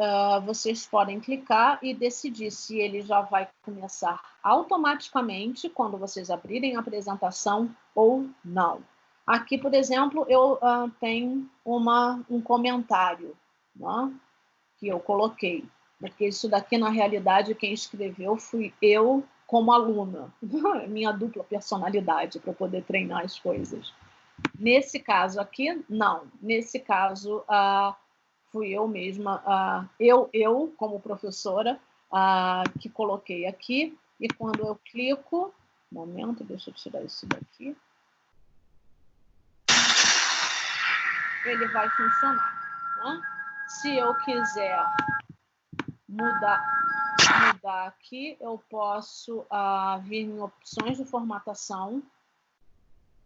vocês podem clicar e decidir se ele já vai começar automaticamente quando vocês abrirem a apresentação ou não. Aqui, por exemplo, eu tenho um comentário, né, que eu coloquei, porque isso daqui, na realidade, quem escreveu fui eu como aluna, minha dupla personalidade para poder treinar as coisas. Nesse caso aqui, não. Nesse caso, fui eu mesma, eu como professora, que coloquei aqui, e quando eu clico, momento, deixa eu tirar isso daqui, ele vai funcionar, né? Se eu quiser mudar aqui, eu posso vir em opções de formatação,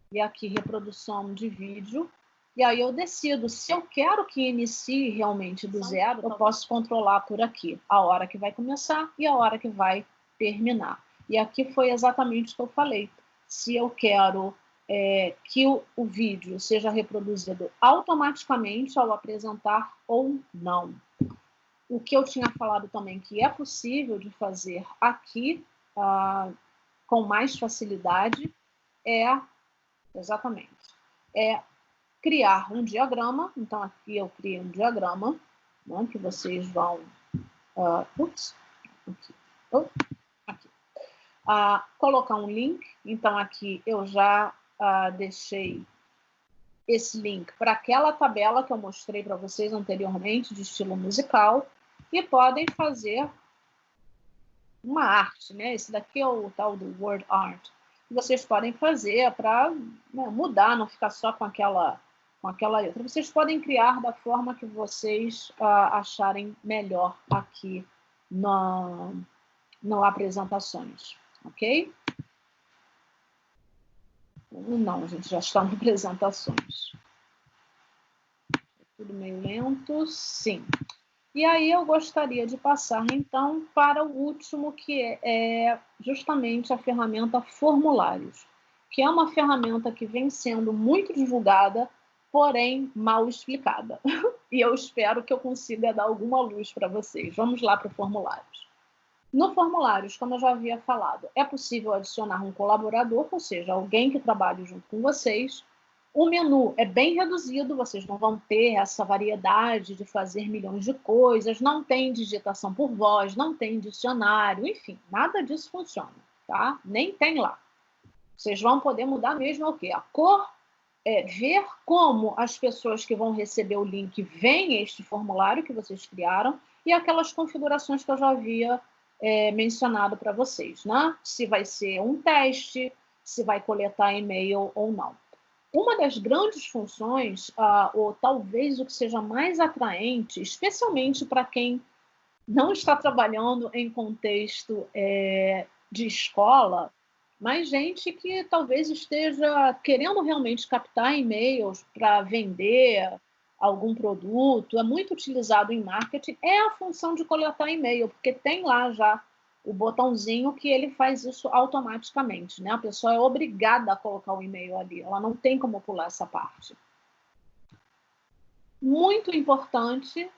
e aqui reprodução de vídeo, e aí eu decido, se eu quero que inicie realmente do zero, eu posso controlar por aqui a hora que vai começar e a hora que vai terminar. E aqui foi exatamente o que eu falei. Se eu quero que o vídeo seja reproduzido automaticamente ao apresentar ou não. O que eu tinha falado também que é possível de fazer aqui com mais facilidade exatamente, criar um diagrama. Então, aqui eu criei um diagrama, né, que vocês vão... colocar um link. Então, aqui eu já deixei esse link para aquela tabela que eu mostrei para vocês anteriormente, de estilo musical, e podem fazer uma arte, né? Esse daqui é o tal do word art. Vocês podem fazer para mudar, não ficar só com aquela letra. Vocês podem criar da forma que vocês acharem melhor aqui no apresentações, ok? Não, a gente já está em apresentações. Tudo meio lento, sim. E aí eu gostaria de passar, então, para o último, que é justamente a ferramenta Formulários, que é uma ferramenta que vem sendo muito divulgada, porém mal explicada. E eu espero que eu consiga dar alguma luz para vocês. Vamos lá para o Formulários. No Formulários, como eu já havia falado, é possível adicionar um colaborador, ou seja, alguém que trabalhe junto com vocês. O menu é bem reduzido, vocês não vão ter essa variedade de fazer milhões de coisas, não tem digitação por voz, não tem dicionário, enfim, nada disso funciona, tá? Nem tem lá. Vocês vão poder mudar mesmo o quê? A cor, ver como as pessoas que vão receber o link veem este formulário que vocês criaram e aquelas configurações que eu já havia mencionado para vocês, né? Se vai ser um teste, se vai coletar e-mail ou não. Uma das grandes funções, ou talvez o que seja mais atraente, especialmente para quem não está trabalhando em contexto de escola, mas gente que talvez esteja querendo realmente captar e-mails para vender algum produto, é muito utilizado em marketing, é a função de coletar e-mail, porque tem lá já o botãozinho que ele faz isso automaticamente, né? A pessoa é obrigada a colocar o e-mail ali, ela não tem como pular essa parte. Muito importante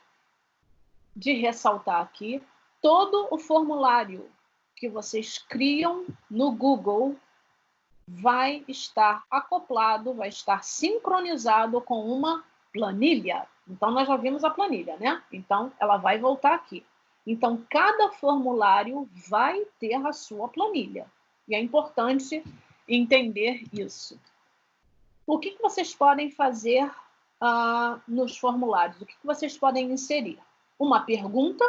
de ressaltar aqui, todo o formulário que vocês criam no Google vai estar acoplado, vai estar sincronizado com uma planilha. Então, nós já vimos a planilha, né? Então, ela vai voltar aqui. Então, cada formulário vai ter a sua planilha. E é importante entender isso. O que vocês podem fazer nos formulários? O que vocês podem inserir? Uma pergunta,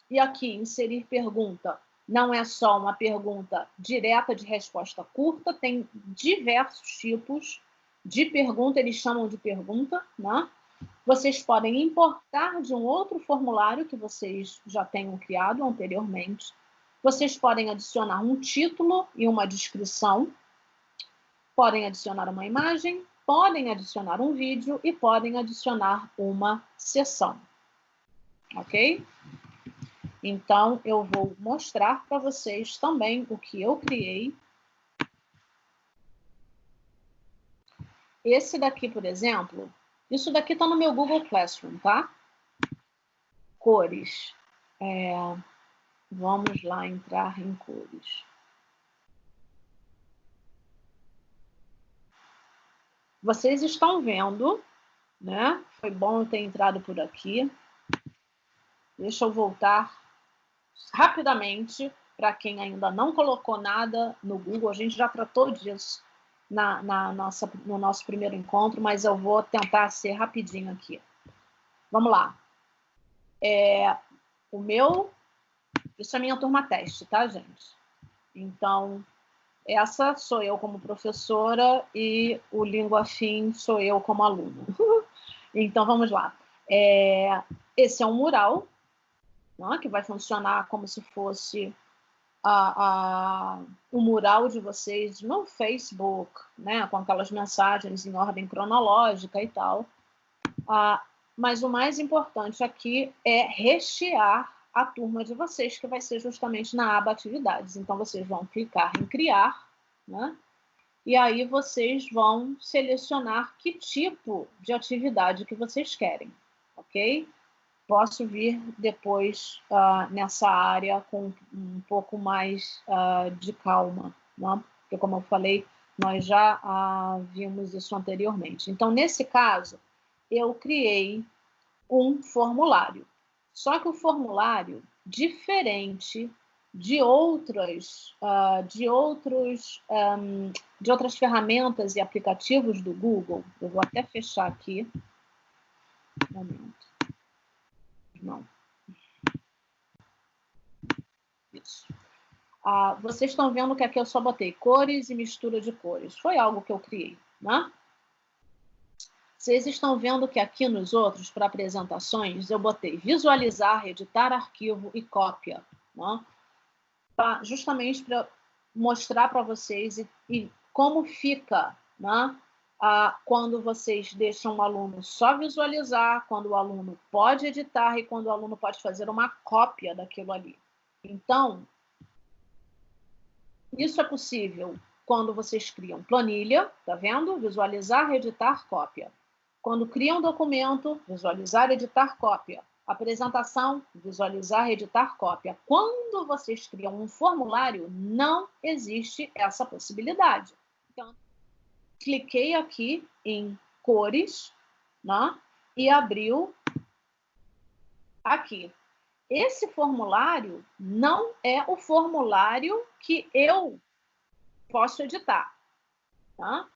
e aqui, inserir pergunta não é só uma pergunta direta de resposta curta, tem diversos tipos de pergunta, eles chamam de pergunta, né? Vocês podem importar de um outro formulário que vocês já tenham criado anteriormente. Vocês podem adicionar um título e uma descrição, podem adicionar uma imagem, podem adicionar um vídeo e podem adicionar uma sessão. Ok? Então, eu vou mostrar para vocês também o que eu criei. Esse daqui, por exemplo, isso daqui está no meu Google Classroom, tá? Cores. Vamos lá entrar em cores. Vocês estão vendo, né? Foi bom eu ter entrado por aqui. Deixa eu voltar rapidamente para quem ainda não colocou nada no Google. A gente já tratou disso no nosso primeiro encontro, mas eu vou tentar ser rapidinho aqui. Vamos lá. Isso é minha turma teste, tá, gente? Então, essa sou eu como professora e o Língua Afim sou eu como aluno. Então, vamos lá. Esse é um mural, né, que vai funcionar como se fosse o mural de vocês no Facebook, né, com aquelas mensagens em ordem cronológica e tal. Mas o mais importante aqui é rechear a turma de vocês, que vai ser justamente na aba Atividades. Então, vocês vão clicar em Criar, né? E aí vocês vão selecionar que tipo de atividade que vocês querem, ok? Posso vir depois nessa área com um pouco mais de calma, né? Porque, como eu falei, nós já vimos isso anteriormente. Então, nesse caso, eu criei um formulário. Só que o formulário, diferente de outras ferramentas e aplicativos do Google, eu vou até fechar aqui. Um momento. Não. Isso. Vocês estão vendo que aqui eu só botei cores e mistura de cores. Foi algo que eu criei, né? Vocês estão vendo que aqui nos outros, para apresentações, eu botei visualizar, editar arquivo e cópia, né? Justamente para mostrar para vocês e como fica, né? Quando vocês deixam o aluno só visualizar, quando o aluno pode editar e quando o aluno pode fazer uma cópia daquilo ali. Então, isso é possível quando vocês criam planilha, tá vendo? Visualizar, editar, cópia. Quando cria um documento, visualizar, editar, cópia. Apresentação, visualizar, editar, cópia. Quando vocês criam um formulário, não existe essa possibilidade. Então, cliquei aqui em cores, né? E abriu aqui. Esse formulário não é o formulário que eu posso editar, tá?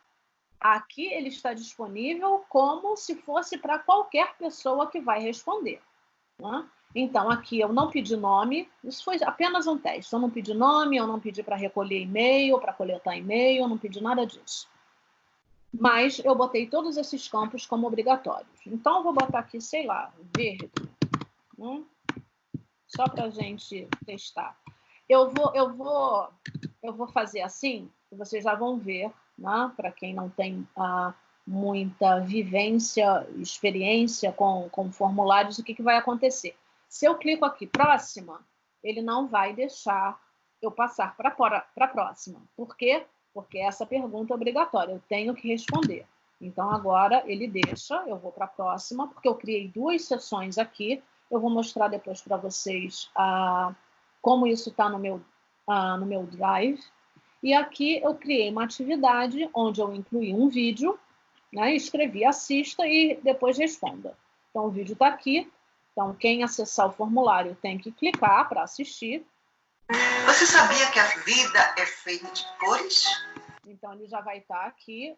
Aqui ele está disponível como se fosse para qualquer pessoa que vai responder, tá? Então, aqui eu não pedi nome, isso foi apenas um teste. Eu não pedi nome, eu não pedi para recolher e-mail, para coletar e-mail, eu não pedi nada disso. Mas eu botei todos esses campos como obrigatórios. Então, eu vou botar aqui, sei lá, verde, né? Só para a gente testar. Eu vou fazer assim, que vocês já vão ver, né? Para quem não tem muita vivência, experiência com formulários, o que vai acontecer? Se eu clico aqui, próxima, ele não vai deixar eu passar para a próxima. Por quê? Porque essa pergunta é obrigatória, eu tenho que responder. Então, agora ele deixa, eu vou para a próxima, porque eu criei 2 sessões aqui. Eu vou mostrar depois para vocês como isso está no meu Drive. E aqui eu criei uma atividade onde eu incluí um vídeo, né, escrevi assista e depois responda. Então, o vídeo está aqui. Então, quem acessar o formulário tem que clicar para assistir. Você sabia que a vida é feita de cores? Então, ele já vai estar aqui,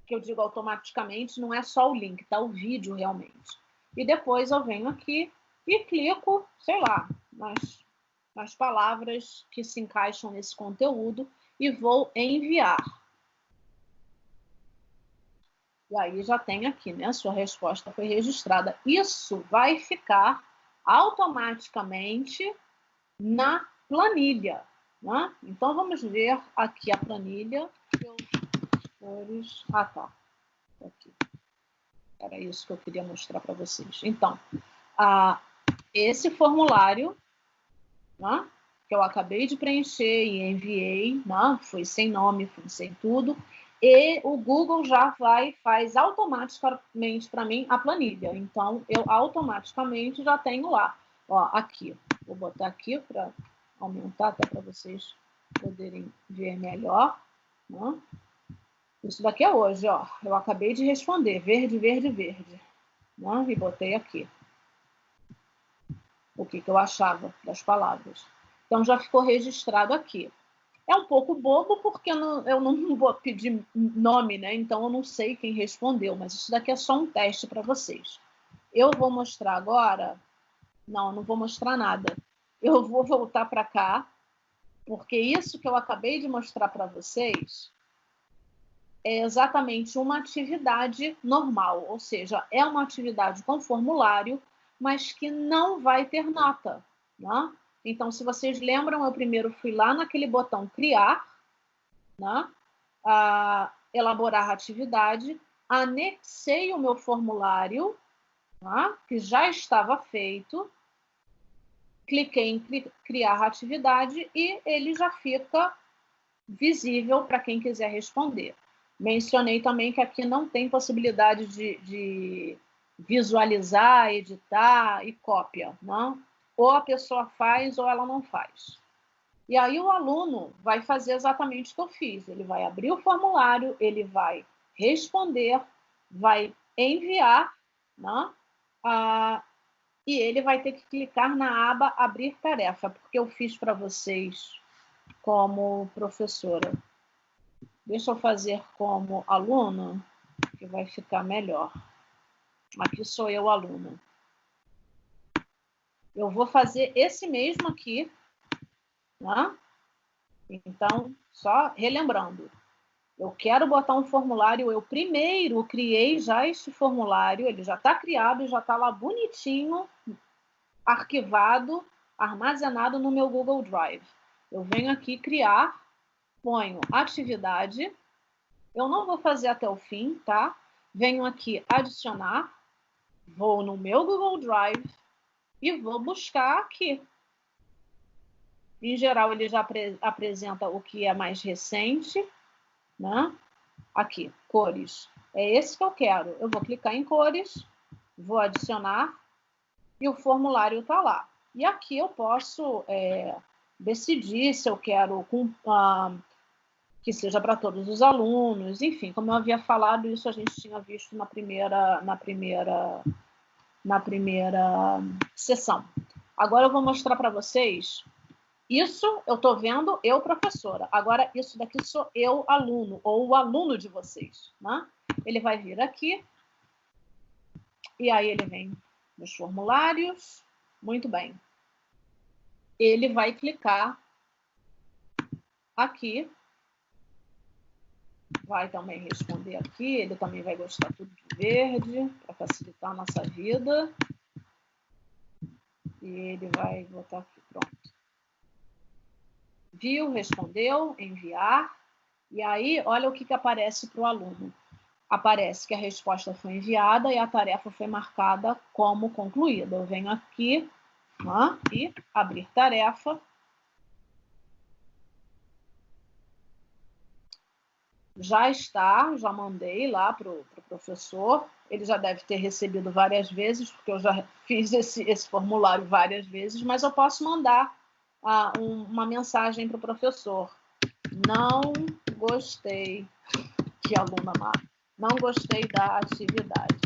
que eu digo automaticamente, não é só o link, está o vídeo realmente. E depois eu venho aqui e clico, sei lá, nas palavras que se encaixam nesse conteúdo e vou enviar. E aí já tem aqui, né? Sua resposta foi registrada. Isso vai ficar automaticamente na planilha, né? Então, vamos ver aqui a planilha. Tá. Aqui. Era isso que eu queria mostrar para vocês. Então, esse formulário, né, que eu acabei de preencher e enviei, né, foi sem nome, foi sem tudo, e o Google já faz automaticamente para mim a planilha. Então, eu automaticamente já tenho lá. Ó, aqui. Vou botar aqui para aumentar até para vocês poderem ver melhor. Né? Isso daqui é hoje, ó. Eu acabei de responder. Verde, verde, verde. Né? E botei aqui o que eu achava das palavras. Então, já ficou registrado aqui. É um pouco bobo, porque eu não vou pedir nome, né? Então, eu não sei quem respondeu, mas isso daqui é só um teste para vocês. Eu vou mostrar agora... Não, eu não vou mostrar nada. Eu vou voltar para cá, porque isso que eu acabei de mostrar para vocês é exatamente uma atividade normal, ou seja, é uma atividade com formulário, mas que não vai ter nota, né? Então, se vocês lembram, eu primeiro fui lá naquele botão criar, né? Elaborar a atividade, anexei o meu formulário, né? Que já estava feito, cliquei em criar a atividade e ele já fica visível para quem quiser responder. Mencionei também que aqui não tem possibilidade de visualizar, editar e cópia, não? Ou a pessoa faz ou ela não faz. E aí o aluno vai fazer exatamente o que eu fiz. Ele vai abrir o formulário, ele vai responder, vai enviar, né? E ele vai ter que clicar na aba abrir tarefa, porque eu fiz para vocês como professora. Deixa eu fazer como aluno, que vai ficar melhor. Aqui sou eu, aluna. Eu vou fazer esse mesmo aqui, né? Então, só relembrando. Eu quero botar um formulário, eu primeiro criei já este formulário, ele já está criado, já está lá bonitinho, arquivado, armazenado no meu Google Drive. Eu venho aqui criar, ponho atividade, eu não vou fazer até o fim, tá? Venho aqui adicionar, vou no meu Google Drive e vou buscar aqui. Em geral, ele já apresenta o que é mais recente, né? Aqui, cores. É esse que eu quero. Eu vou clicar em cores, vou adicionar e o formulário está lá. E aqui eu posso decidir se eu quero que seja para todos os alunos, enfim, como eu havia falado, isso a gente tinha visto na primeira sessão. Agora eu vou mostrar para vocês. Isso eu estou vendo eu, professora. Agora, isso daqui sou eu, aluno, ou o aluno de vocês. Né? Ele vai vir aqui, e aí ele vem nos formulários. Muito bem. Ele vai clicar aqui vai também responder aqui, ele também vai gostar tudo de verde, para facilitar a nossa vida. E ele vai botar aqui, pronto. Viu, respondeu, enviar. E aí, olha o que aparece para o aluno. Aparece que a resposta foi enviada e a tarefa foi marcada como concluída. Eu venho aqui e abrir tarefa. Já está, já mandei lá para o professor. Ele já deve ter recebido várias vezes, porque eu já fiz esse formulário várias vezes, mas eu posso mandar uma mensagem para o professor. Não gostei, que aluna má. Não gostei da atividade.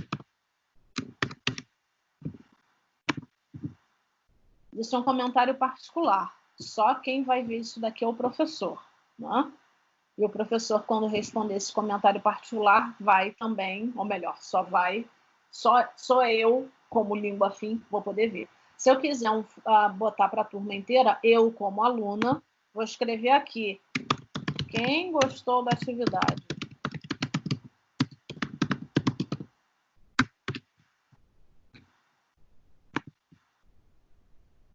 Isso é um comentário particular. Só quem vai ver isso daqui é o professor, né? E o professor, quando responder esse comentário particular, vai também, ou melhor, só eu, como língua afim, vou poder ver. Se eu quiser botar para a turma inteira, eu, como aluna, vou escrever aqui: quem gostou da atividade?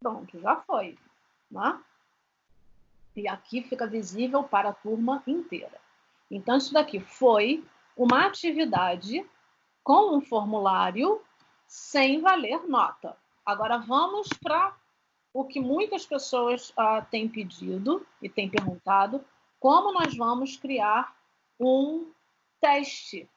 Pronto, já foi, né? E aqui fica visível para a turma inteira. Então, isso daqui foi uma atividade com um formulário sem valer nota. Agora, vamos para o que muitas pessoas têm pedido e têm perguntado: como nós vamos criar um teste?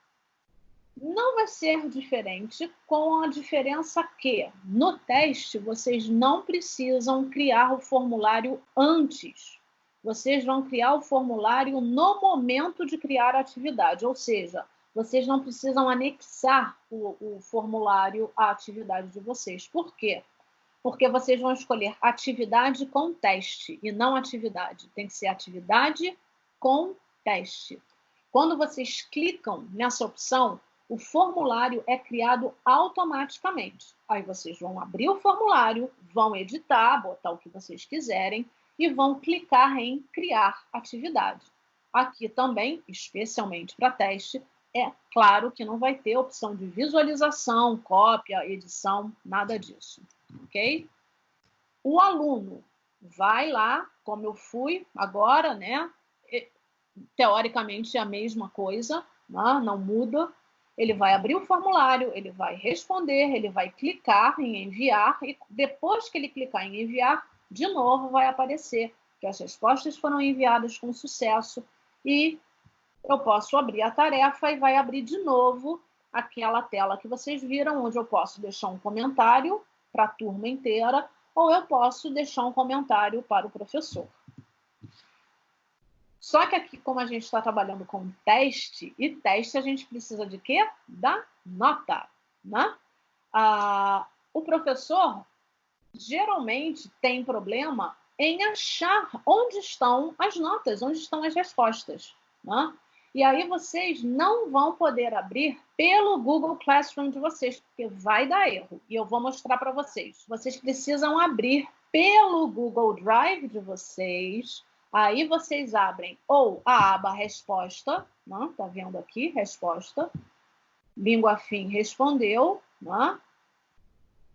Não vai ser diferente, com a diferença que, no teste, vocês não precisam criar o formulário antes. Vocês vão criar o formulário no momento de criar a atividade, ou seja, vocês não precisam anexar o formulário à atividade de vocês. Por quê? Porque vocês vão escolher atividade com teste e não atividade. Tem que ser atividade com teste. Quando vocês clicam nessa opção, o formulário é criado automaticamente. Aí vocês vão abrir o formulário, vão editar, botar o que vocês quiserem e vão clicar em criar atividade. Aqui também, especialmente para teste, é claro que não vai ter opção de visualização, cópia, edição, nada disso, ok? O aluno vai lá, como eu fui agora, né? Teoricamente é a mesma coisa, não muda. Ele vai abrir o formulário, ele vai responder, ele vai clicar em enviar e depois que ele clicar em enviar, de novo vai aparecer que as respostas foram enviadas com sucesso e eu posso abrir a tarefa e vai abrir de novo aquela tela que vocês viram, onde eu posso deixar um comentário para a turma inteira ou eu posso deixar um comentário para o professor. Só que aqui, como a gente está trabalhando com teste, e teste a gente precisa de quê? Da nota, né? O professor geralmente tem problema em achar onde estão as notas, onde estão as respostas, né? E aí vocês não vão poder abrir pelo Google Classroom de vocês, porque vai dar erro. E eu vou mostrar para vocês. Vocês precisam abrir pelo Google Drive de vocês. Aí vocês abrem ou a aba resposta, né? Tá vendo aqui? Resposta. Língua afim respondeu, né?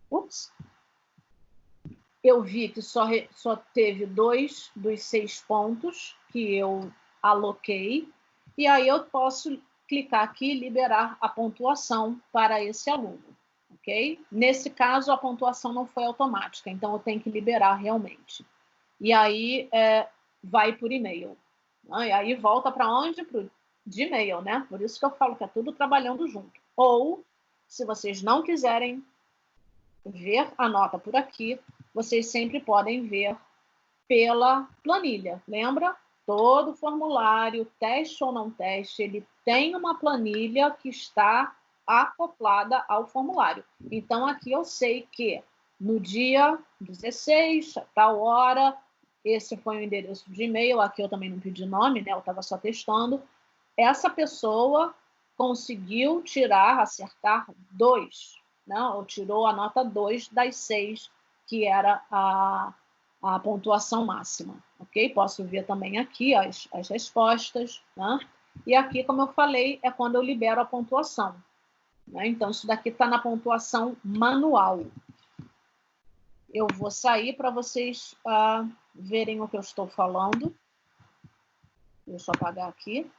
Ups. Eu vi que só teve 2 dos 6 pontos que eu aloquei. E aí eu posso clicar aqui e liberar a pontuação para esse aluno, ok? Nesse caso, a pontuação não foi automática, então eu tenho que liberar realmente. E aí vai por e-mail. E aí volta para onde? Para o Gmail, né? Por isso que eu falo que é tudo trabalhando junto. Ou, se vocês não quiserem ver a nota por aqui, vocês sempre podem ver pela planilha. Lembra? Todo formulário, teste ou não teste, ele tem uma planilha que está acoplada ao formulário. Então, aqui eu sei que no dia 16, a tal hora, esse foi o endereço de e-mail, aqui eu também não pedi nome, né? Eu estava só testando. Essa pessoa conseguiu acertar 2, né? Ou tirou a nota 2 das 6, que era a pontuação máxima, ok? Posso ver também aqui as respostas, né? E aqui, como eu falei, é quando eu libero a pontuação, né? Então, isso daqui está na pontuação manual. Eu vou sair para vocês verem o que eu estou falando. Deixa eu apagar aqui.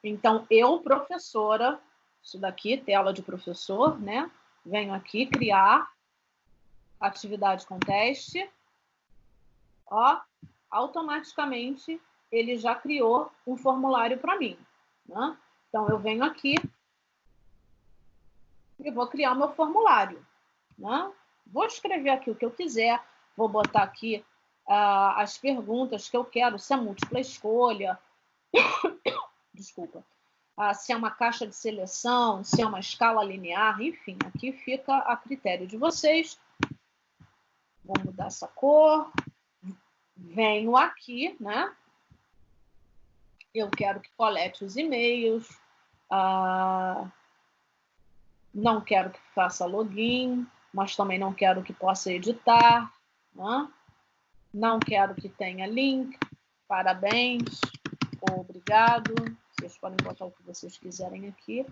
Então, eu, professora, isso daqui, tela de professor, né? Venho aqui criar atividade com teste. Ó, automaticamente ele já criou um formulário para mim, né? Então, eu venho aqui e vou criar o meu formulário, né? Vou escrever aqui o que eu quiser, vou botar aqui as perguntas que eu quero, se é múltipla escolha, desculpa, se é uma caixa de seleção, se é uma escala linear, enfim, aqui fica a critério de vocês. Vou mudar essa cor. Venho aqui, né? Eu quero que colete os e-mails. Não quero que faça login, mas também não quero que possa editar. Né? Não quero que tenha link. Parabéns. Obrigado. Vocês podem botar o que vocês quiserem aqui.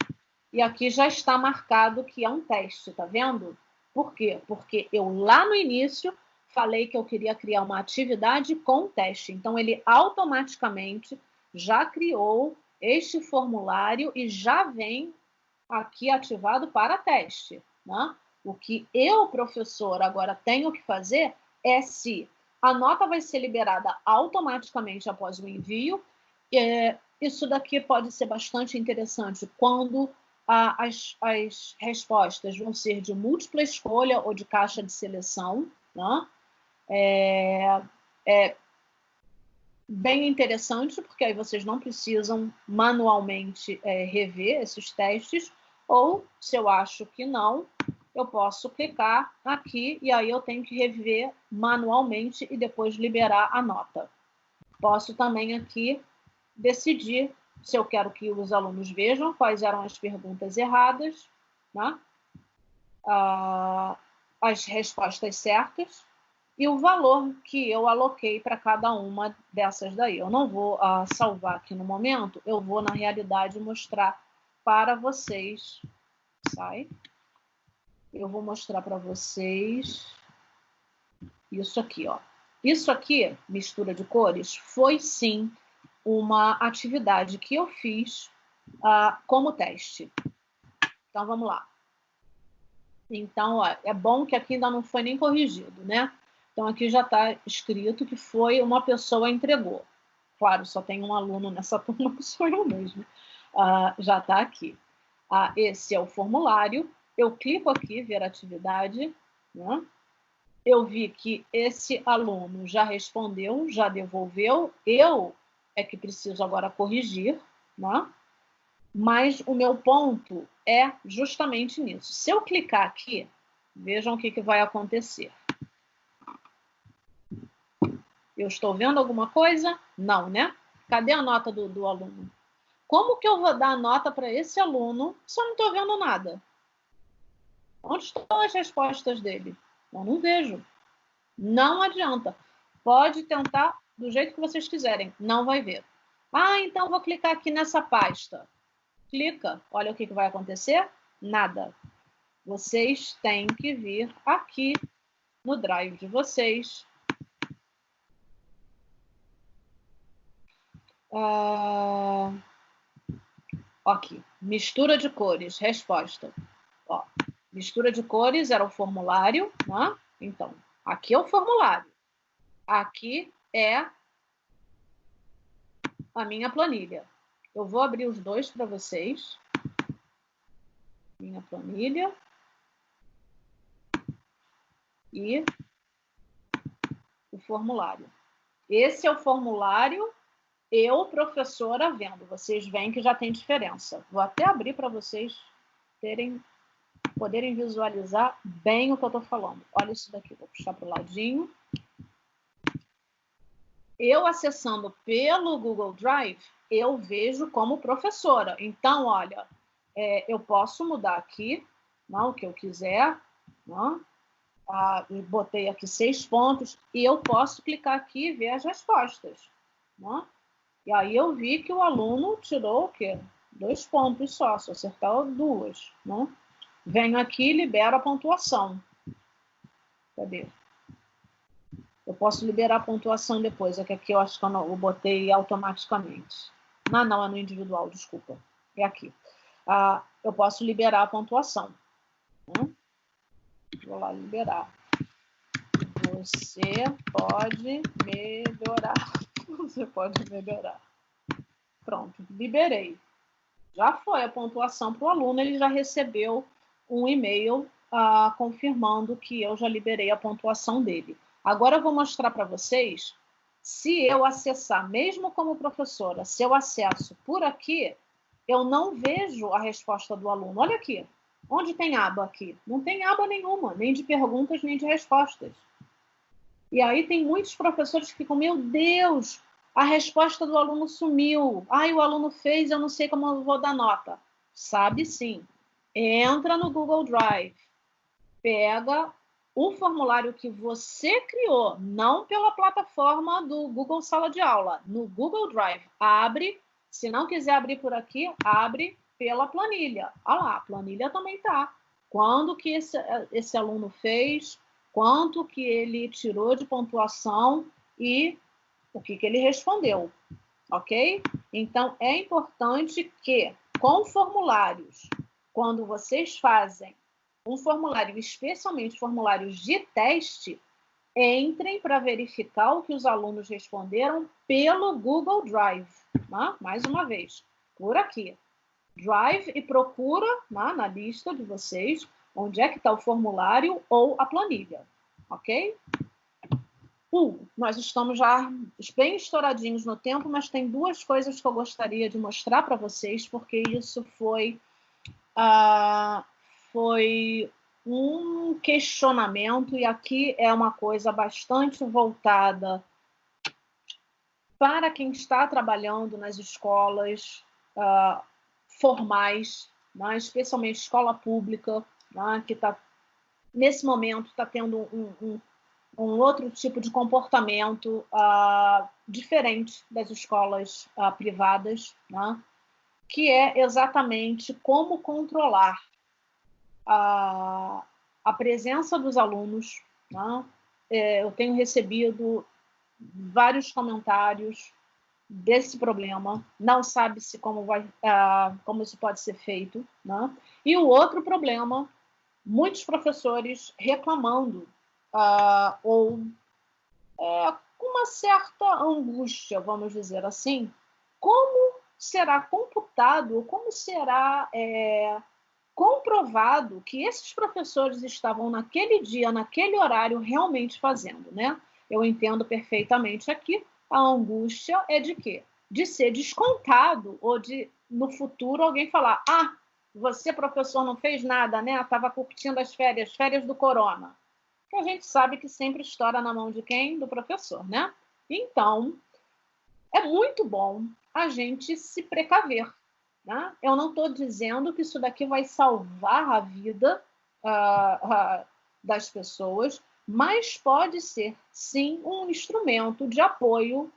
E aqui já está marcado que é um teste, tá vendo? Por quê? Porque eu lá no início falei que eu queria criar uma atividade com teste. Então, ele automaticamente já criou este formulário e já vem aqui ativado para teste. Né? O que eu, professor, agora tenho que fazer é se a nota vai ser liberada automaticamente após o envio. Isso daqui pode ser bastante interessante quando as respostas vão ser de múltipla escolha ou de caixa de seleção. Né? É bem interessante, porque aí vocês não precisam manualmente rever esses testes, ou, se eu acho que não, eu posso clicar aqui e aí eu tenho que rever manualmente e depois liberar a nota. Posso também aqui decidir se eu quero que os alunos vejam quais eram as perguntas erradas, né? As respostas certas e o valor que eu aloquei para cada uma dessas daí. Eu não vou salvar aqui no momento, eu vou, na realidade, mostrar para vocês. Sai. Eu vou mostrar para vocês isso aqui, ó. Isso aqui, mistura de cores, foi sim uma atividade que eu fiz como teste. Então, vamos lá. Então, ó, é bom que aqui ainda não foi nem corrigido, né? Então, aqui já está escrito que foi uma pessoa entregou. Claro, só tem um aluno nessa turma que sou eu mesmo. Já está aqui. Esse é o formulário. Eu clico aqui, ver atividade, né? Eu vi que esse aluno já respondeu, já devolveu. Eu é que preciso agora corrigir, né? Mas o meu ponto é justamente nisso. Se eu clicar aqui, vejam o que vai acontecer. Eu estou vendo alguma coisa? Não, né? Cadê a nota do aluno? Como que eu vou dar a nota para esse aluno se eu não estou vendo nada? Onde estão as respostas dele? Eu não vejo. Não adianta. Pode tentar do jeito que vocês quiserem, não vai ver. Então vou clicar aqui nessa pasta. Clica, olha o que vai acontecer. Nada. Vocês têm que vir aqui no Drive de vocês. Aqui, mistura de cores, resposta. Ó, mistura de cores era o formulário, né? Então, aqui é o formulário. Aqui é a minha planilha. Eu vou abrir os dois para vocês. Minha planilha. E o formulário. Esse é o formulário, eu, professora, vendo. Vocês veem que já tem diferença. Vou até abrir para vocês poderem visualizar bem o que eu estou falando. Olha isso daqui, vou puxar para o ladinho. Eu acessando pelo Google Drive, eu vejo como professora. Então, olha, eu posso mudar aqui, não, o que eu quiser, não? Botei aqui 6 pontos e eu posso clicar aqui e ver as respostas. Né? E aí eu vi que o aluno tirou o quê? 2 pontos só, se acertar 2, né? Venho aqui e libero a pontuação. Cadê? Eu posso liberar a pontuação depois, é que aqui eu acho que eu botei automaticamente. Não, é no individual, desculpa. É aqui. Eu posso liberar a pontuação. Né? Vou lá liberar. Você pode melhorar. Você pode melhorar. Pronto, liberei. Já foi a pontuação para o aluno, ele já recebeu um e-mail confirmando que eu já liberei a pontuação dele. Agora eu vou mostrar para vocês, se eu acessar, mesmo como professora, se eu acesso por aqui, eu não vejo a resposta do aluno. Olha aqui, onde tem aba aqui? Não tem aba nenhuma, nem de perguntas, nem de respostas. E aí tem muitos professores que ficam, meu Deus, a resposta do aluno sumiu. Ai, o aluno fez, eu não sei como eu vou dar nota. Sabe sim. Entra no Google Drive, pega o formulário que você criou, não pela plataforma do Google Sala de Aula, no Google Drive. Abre, se não quiser abrir por aqui, abre pela planilha. Olha lá, a planilha também está. Quando que esse aluno fez, quanto que ele tirou de pontuação e o que ele respondeu, ok? Então, é importante que, com formulários, quando vocês fazem um formulário, especialmente formulários de teste, entrem para verificar o que os alunos responderam pelo Google Drive. Né? Mais uma vez, por aqui. Drive e procura na lista de vocês onde é que está o formulário ou a planilha, ok? Nós estamos já bem estouradinhos no tempo, mas tem 2 coisas que eu gostaria de mostrar para vocês, porque isso foi um questionamento, e aqui é uma coisa bastante voltada para quem está trabalhando nas escolas formais, né, especialmente escola pública, né, que nesse momento está tendo um outro tipo de comportamento diferente das escolas privadas, né? Que é exatamente como controlar a presença dos alunos. Né? Eu tenho recebido vários comentários desse problema, não sabe-se como isso pode ser feito. Né? E o outro problema, muitos professores reclamando ou com uma certa angústia, vamos dizer assim, como será computado, como será comprovado que esses professores estavam naquele dia, naquele horário, realmente fazendo, né? Eu entendo perfeitamente aqui, a angústia é de quê? De ser descontado ou de, no futuro, alguém falar, você, professor, não fez nada, né? Estava curtindo as férias do corona. Que a gente sabe que sempre estoura na mão de quem? Do professor, né? Então, é muito bom a gente se precaver. Né? Eu não estou dizendo que isso daqui vai salvar a vida das pessoas, mas pode ser, sim, um instrumento de apoio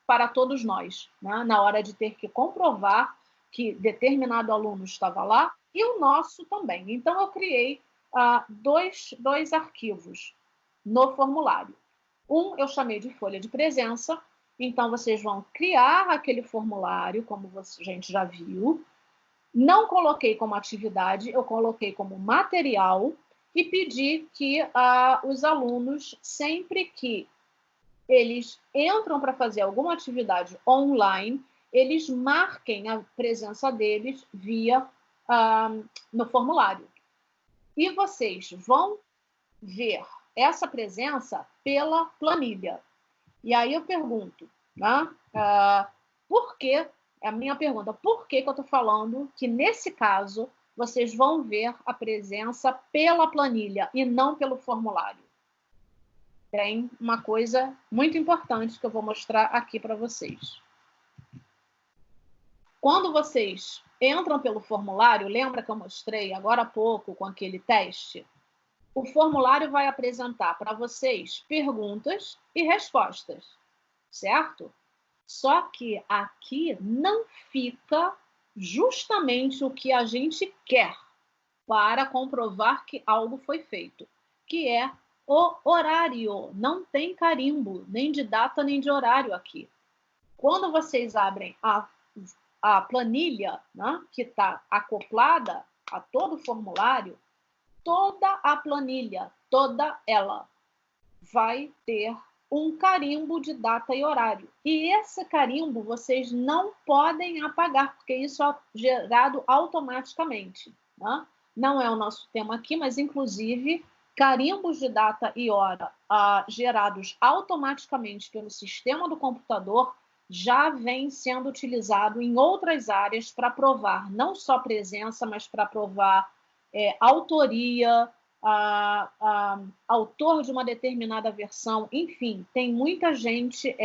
para todos nós, né? Na hora de ter que comprovar que determinado aluno estava lá e o nosso também. Então, eu criei dois arquivos no formulário. Eu chamei de folha de presença, então vocês vão criar aquele formulário, como a gente já viu. Não coloquei como atividade, eu coloquei como material e pedi que os alunos, sempre que eles entram para fazer alguma atividade online, eles marquem a presença deles no formulário. E vocês vão ver essa presença pela planilha. E aí eu pergunto, né? Por que, a minha pergunta, por que eu estou falando que, nesse caso, vocês vão ver a presença pela planilha e não pelo formulário? Tem uma coisa muito importante que eu vou mostrar aqui para vocês. Quando vocês entram pelo formulário, lembra que eu mostrei agora há pouco com aquele teste? O formulário vai apresentar para vocês perguntas e respostas, certo? Só que aqui não fica justamente o que a gente quer para comprovar que algo foi feito, que é o horário. Não tem carimbo, nem de data, nem de horário aqui. Quando vocês abrem a planilha, né, que está acoplada a todo o formulário, toda a planilha, toda ela, vai ter um carimbo de data e horário. E esse carimbo vocês não podem apagar, porque isso é gerado automaticamente. Né? Não é o nosso tema aqui, mas, inclusive, carimbos de data e hora gerados automaticamente pelo sistema do computador já vem sendo utilizado em outras áreas para provar não só presença, mas para provar autoria, autor de uma determinada versão, enfim, tem muita gente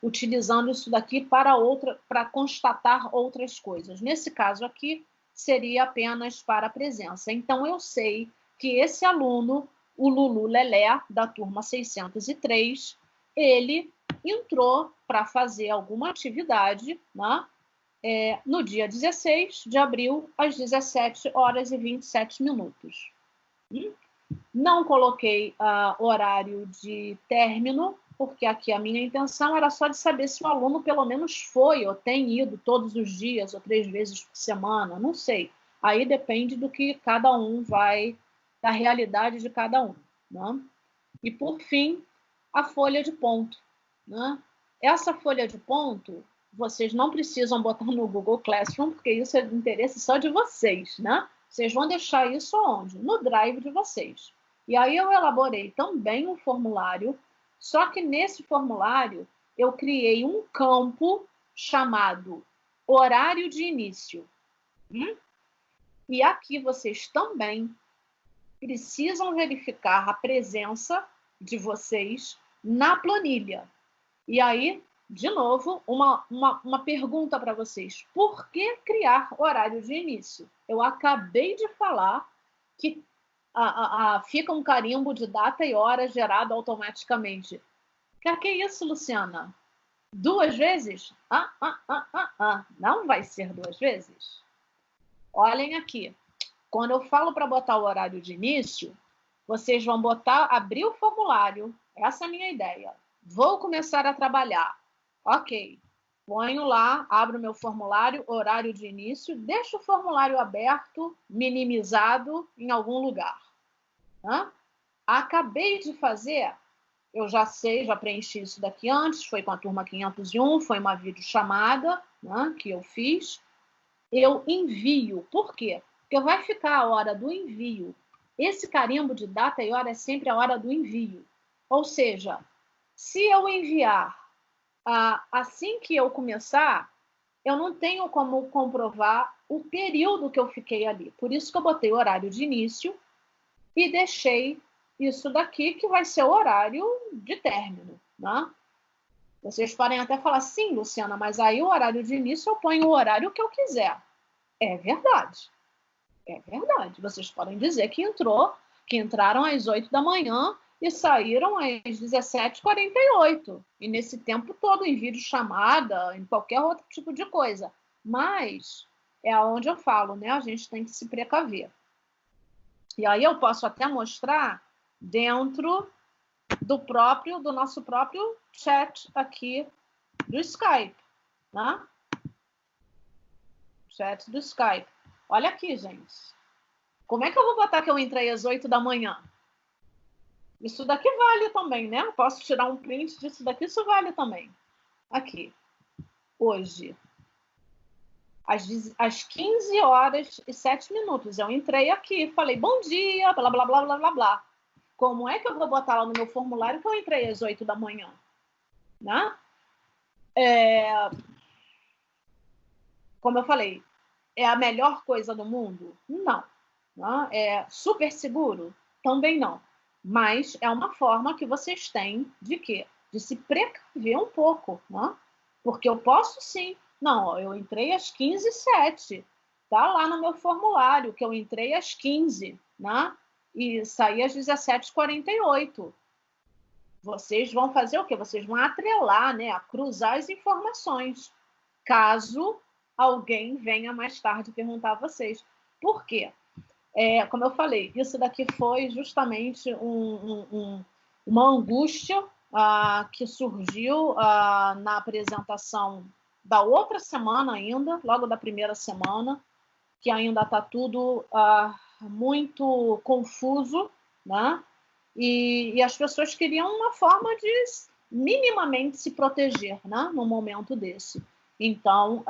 utilizando isso daqui para constatar outras coisas. Nesse caso aqui, seria apenas para a presença. Então, eu sei que esse aluno, o Lulu Lelé, da turma 603, ele entrou para fazer alguma atividade, né? No dia 16 de abril, às 17 horas e 27 minutos. Não coloquei horário de término, porque aqui a minha intenção era só de saber se o aluno pelo menos foi ou tem ido todos os dias ou 3 vezes por semana, não sei. Aí depende do que cada um vai, da realidade de cada um. Né? E, por fim, a folha de ponto. Né? Essa folha de ponto, vocês não precisam botar no Google Classroom, porque isso é de interesse só de vocês, né? Vocês vão deixar isso onde? No Drive de vocês. E aí eu elaborei também um formulário, só que nesse formulário eu criei um campo chamado horário de início. E aqui vocês também precisam verificar a presença de vocês na planilha. E aí, de novo, uma pergunta para vocês. Por que criar horário de início? Eu acabei de falar que fica um carimbo de data e hora gerado automaticamente. Que é isso, Luciana? 2 vezes? Não vai ser 2 vezes. Olhem aqui. Quando eu falo para botar o horário de início, vocês vão abrir o formulário. Essa é a minha ideia. Vou começar a trabalhar. Ok. Ponho lá, abro meu formulário, horário de início, deixo o formulário aberto, minimizado em algum lugar. Acabei de fazer, eu já sei, já preenchi isso daqui antes, foi com a turma 501, foi uma videochamada, né, que eu fiz. Eu envio. Por quê? Porque vai ficar a hora do envio. Esse carimbo de data e hora é sempre a hora do envio. Ou seja, se eu enviar assim que eu começar, eu não tenho como comprovar o período que eu fiquei ali. Por isso que eu botei o horário de início e deixei isso daqui, que vai ser o horário de término. Né? Vocês podem até falar, sim, Luciana, mas aí o horário de início eu ponho o horário que eu quiser. É verdade. É verdade. Vocês podem dizer que entraram às 8 da manhã e saíram às 17h48. E nesse tempo todo, em videochamada, em qualquer outro tipo de coisa. Mas é onde eu falo, né? A gente tem que se precaver. E aí eu posso até mostrar dentro do nosso próprio chat aqui do Skype, né? Chat do Skype. Olha aqui, gente. Como é que eu vou botar que eu entrei às 8 da manhã? Isso daqui vale também, né? Eu posso tirar um print disso daqui, isso vale também. Aqui. Hoje. Às 15 horas e 7 minutos. Eu entrei aqui, falei bom dia, blá, blá, blá, blá, blá, blá. Como é que eu vou botar lá no meu formulário que eu entrei às 8 da manhã? Né? Como eu falei, é a melhor coisa do mundo? Não. Né? É super seguro? Também não. Mas é uma forma que vocês têm de quê? De se precaver um pouco. Né? Porque eu posso sim. Não, eu entrei às 15h07. Está lá no meu formulário que eu entrei às 15, né? E saí às 17h48. vocês vão fazer o quê? Vocês vão atrelar, né? Cruzar as informações, caso alguém venha mais tarde perguntar a vocês. Por quê? Como eu falei, isso daqui foi justamente uma angústia que surgiu na apresentação da outra semana ainda, logo da primeira semana, que ainda está tudo muito confuso, né? E as pessoas queriam uma forma de minimamente se proteger, né? Num momento desse. Então,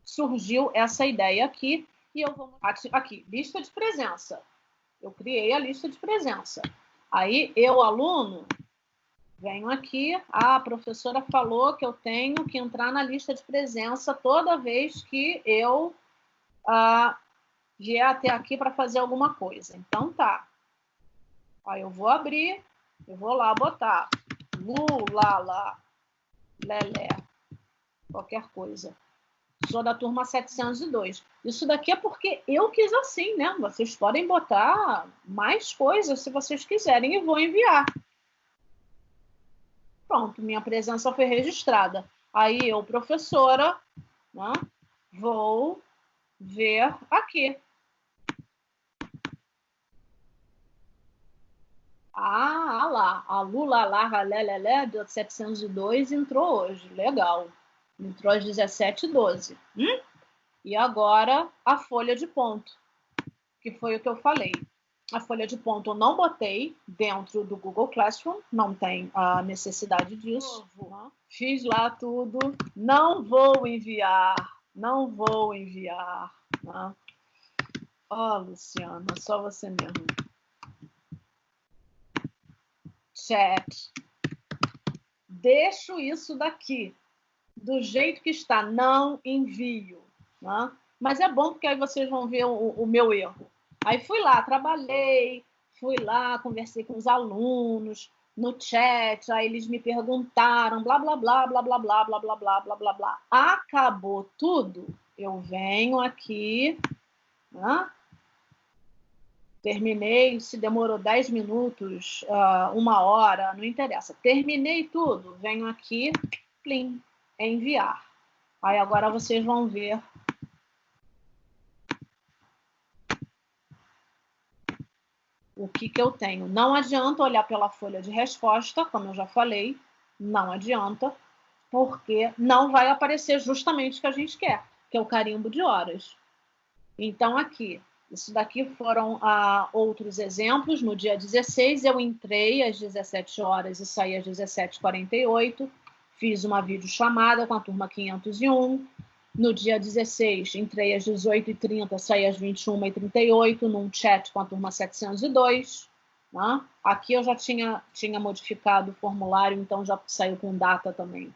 surgiu essa ideia aqui, e eu vou... Aqui, lista de presença. Eu criei a lista de presença. Aí, eu, aluno, venho aqui, a professora falou que eu tenho que entrar na lista de presença toda vez que eu vier até aqui para fazer alguma coisa. Então, tá. Aí eu vou abrir, eu vou lá botar Lulala, Lelé, qualquer coisa. Sou da turma 702. Isso daqui é porque eu quis assim, né? Vocês podem botar mais coisas se vocês quiserem e vou enviar. Pronto, minha presença foi registrada. Aí eu, professora, né, vou ver aqui. Lá, a Lula Larra Lelé do 702 entrou hoje, legal. Entrou às 17h12. E agora a folha de ponto, que foi o que eu falei. A folha de ponto eu não botei dentro do Google Classroom, não tem a necessidade disso. Fiz lá tudo, não vou enviar. Né? Luciana, só você mesmo. Chat. Deixo isso daqui do jeito que está, não envio. Né? Mas é bom porque aí vocês vão ver o meu erro. Aí fui lá, trabalhei, fui lá, conversei com os alunos no chat, aí eles me perguntaram, blá, blá, blá, blá, blá, blá, blá, blá, blá, blá, blá, blá. Acabou tudo, eu venho aqui, né? Terminei, se demorou 10 minutos, 1 hora, não interessa. Terminei tudo, venho aqui, plim, enviar. Aí agora vocês vão ver o que eu tenho. Não adianta olhar pela folha de resposta, como eu já falei, não adianta, porque não vai aparecer justamente o que a gente quer, que é o carimbo de horas. Então, aqui, isso daqui foram outros exemplos. No dia 16, eu entrei às 17 horas e saí às 17h48. Fiz uma videochamada com a turma 501. No dia 16, entrei às 18h30, saí às 21h38, num chat com a turma 702. Né? Aqui eu já tinha modificado o formulário, então já saiu com data também.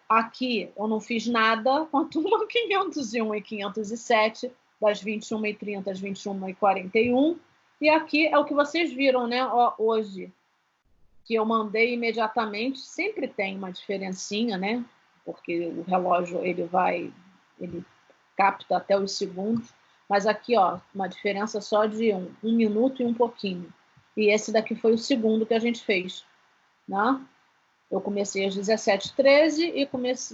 Aqui eu não fiz nada com a turma 501 e 507, das 21h30 às 21h41. E aqui é o que vocês viram, né? Hoje, que eu mandei imediatamente, sempre tem uma diferencinha, né? Porque o relógio ele capta até os segundos, mas aqui, uma diferença só de um minuto e um pouquinho. E esse daqui foi o segundo que a gente fez, né? Eu comecei às 17h13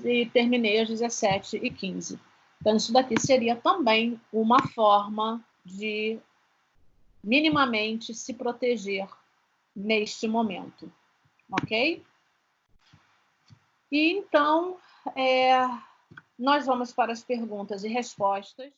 e terminei às 17h15. Então, isso daqui seria também uma forma de minimamente se proteger neste momento, ok? E então, nós vamos para as perguntas e respostas.